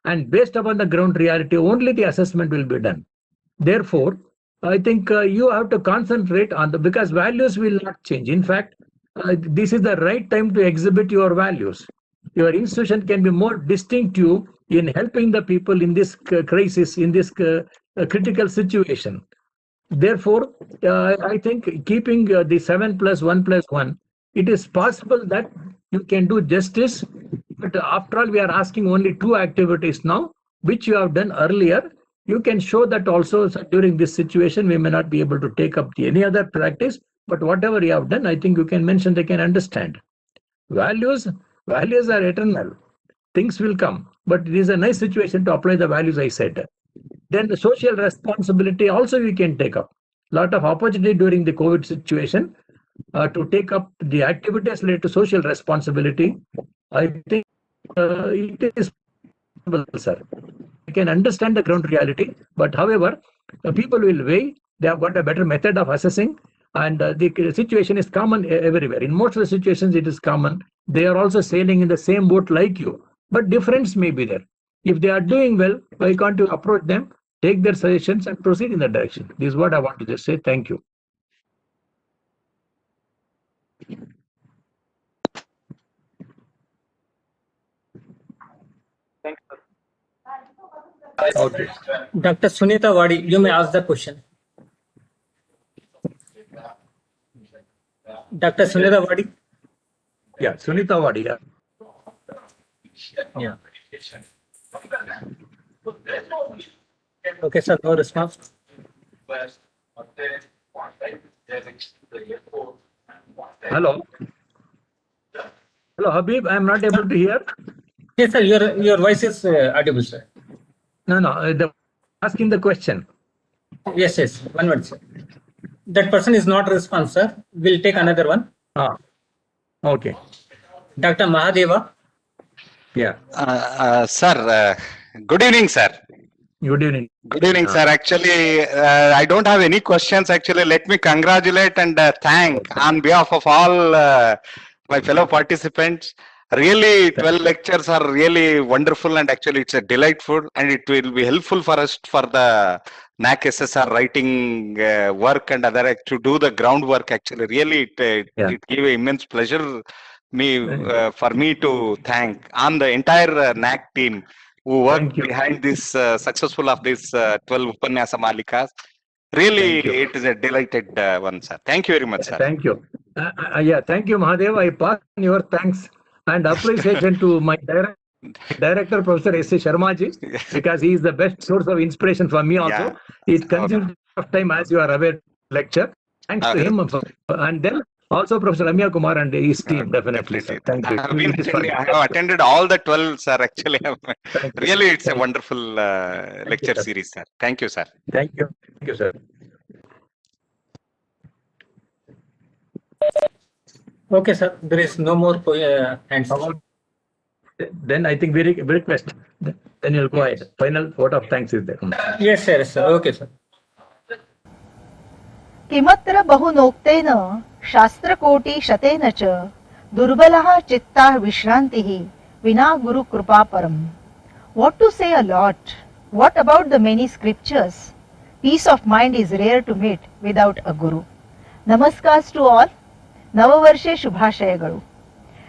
and based upon the ground reality, only the assessment will be done. Therefore, I think you have to concentrate on because values will not change. In fact, this is the right time to exhibit your values. Your institution can be more distinctive in helping the people in this crisis, in this critical situation. Therefore, I think keeping the 7+1+1, it is possible that you can do justice. But after all, we are asking only 2 activities now, which you have done earlier. You can show that also during this situation, we may not be able to take up any other practice, but whatever you have done, I think you can mention, they can understand. Values are eternal. Things will come, but it is a nice situation to apply the values I said. then the social responsibility also we can take up. Lot of opportunity during the COVID situation to take up the activities related to social responsibility. I think it is possible, sir. I can understand the ground reality, but however, people will weigh. They have got a better method of assessing, and the situation is common everywhere. In most of the situations, it is common. They are also sailing in the same boat like you, but difference may be there. If they are doing well, why can't you approach them, take their suggestions, and proceed in that direction? This is what I want to just say. Thank you. Okay. Dr. Sunita Wadi, you may ask the question. Dr. Sunita Wadi. Yeah, Sunita Wadi. Yeah. Yeah. Okay, sir, no response. Hello. Hello, Habib. I am not able to hear. Yes, sir, your voice is audible, sir. No, asking the question. Yes, one minute, sir. That person is not response, sir. We'll take another one. Okay. Dr. Mahadeva. Yeah. Sir, good evening, sir. Good evening. Good evening, sir. Actually, I don't have any questions. Actually, let me congratulate and thank on behalf of all my fellow participants. Really, 12 lectures are really wonderful, and actually it's a delightful, and it will be helpful for us for the NAC SSR writing work and other to do the groundwork. Actually, really, it gave immense pleasure for me to thank on the entire NAC team who worked behind this successful of this 12 Upanyasa Malikas. Really, it is a delighted one, sir. Thank you very much, sir. Thank you. Thank you, Mahadev. I pass on your thanks and appreciation to my director, Professor S.C. Sharmaji, because he is the best source of inspiration for me also. It consumes of time, as you are aware, lecture. Thanks to him. And then also Professor Ramya Kumar and his team, definitely. Sir. Thank you. I have attended all the 12, sir. Actually, really, it's a wonderful lecture series, sir. Thank you, sir. Thank you. Thank you, sir. Okay, sir. There is no more hands. Then I think we request. Then you'll go ahead. Final vote of thanks is there. Yes, sir. Okay, sir. किमत्र बहुनोक्तेन शास्त्रकोटि शतेन च दुर्बलः चित्तः विश्रान्तिः विना गुरु कृपा परम. What to say a lot? What about the many scriptures? Peace of mind is rare to meet without a guru. Namaskars to all. Navavarshe Shubhashayagalu.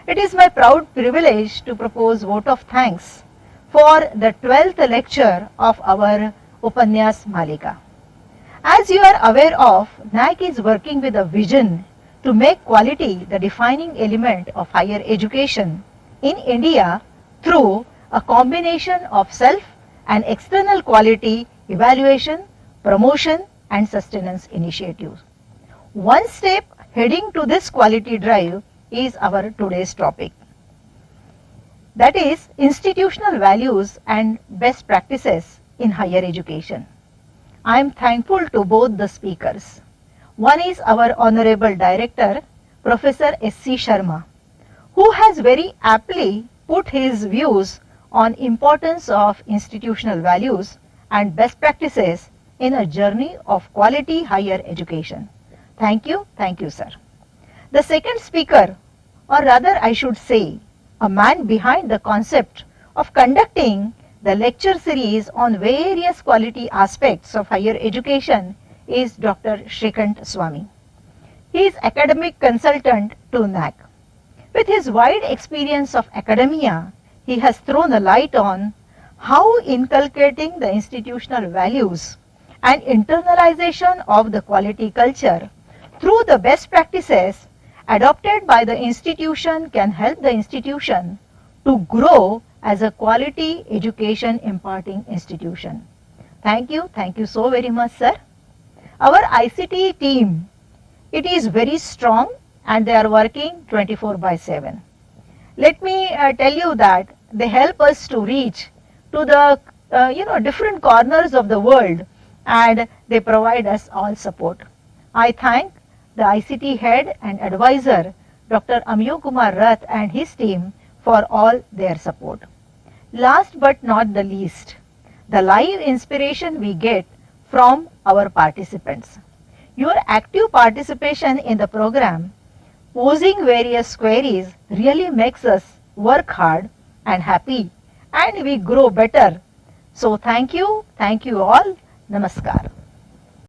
It is my proud privilege to propose vote of thanks for the 12th lecture of our Upanyas Malika. As you are aware of, NAC is working with a vision to make quality the defining element of higher education in India through a combination of self and external quality evaluation, promotion and sustenance initiatives. One step heading to this quality drive is our today's topic. That is institutional values and best practices in higher education. I am thankful to both the speakers. One is our Honorable Director, Professor S.C. Sharma, who has very aptly put his views on importance of institutional values and best practices in a journey of quality higher education. Thank you, sir. The second speaker, or rather I should say, a man behind the concept of conducting the lecture series on various quality aspects of higher education is Dr. Shrikant Swami. He is academic consultant to NAC. With his wide experience of academia, he has thrown a light on how inculcating the institutional values and internalization of the quality culture through the best practices adopted by the institution can help the institution to grow as a quality education imparting institution. Thank you so very much, sir. Our ICT team, it is very strong and they are working 24/7. Let me tell you that they help us to reach to the different corners of the world, and they provide us all support. I thank the ICT head and advisor, Dr. Amyo Kumar Rath and his team for all their support. Last but not the least, the live inspiration we get from our participants. Your active participation in the program, posing various queries, really makes us work hard and happy, and we grow better. So thank you all. Namaskar.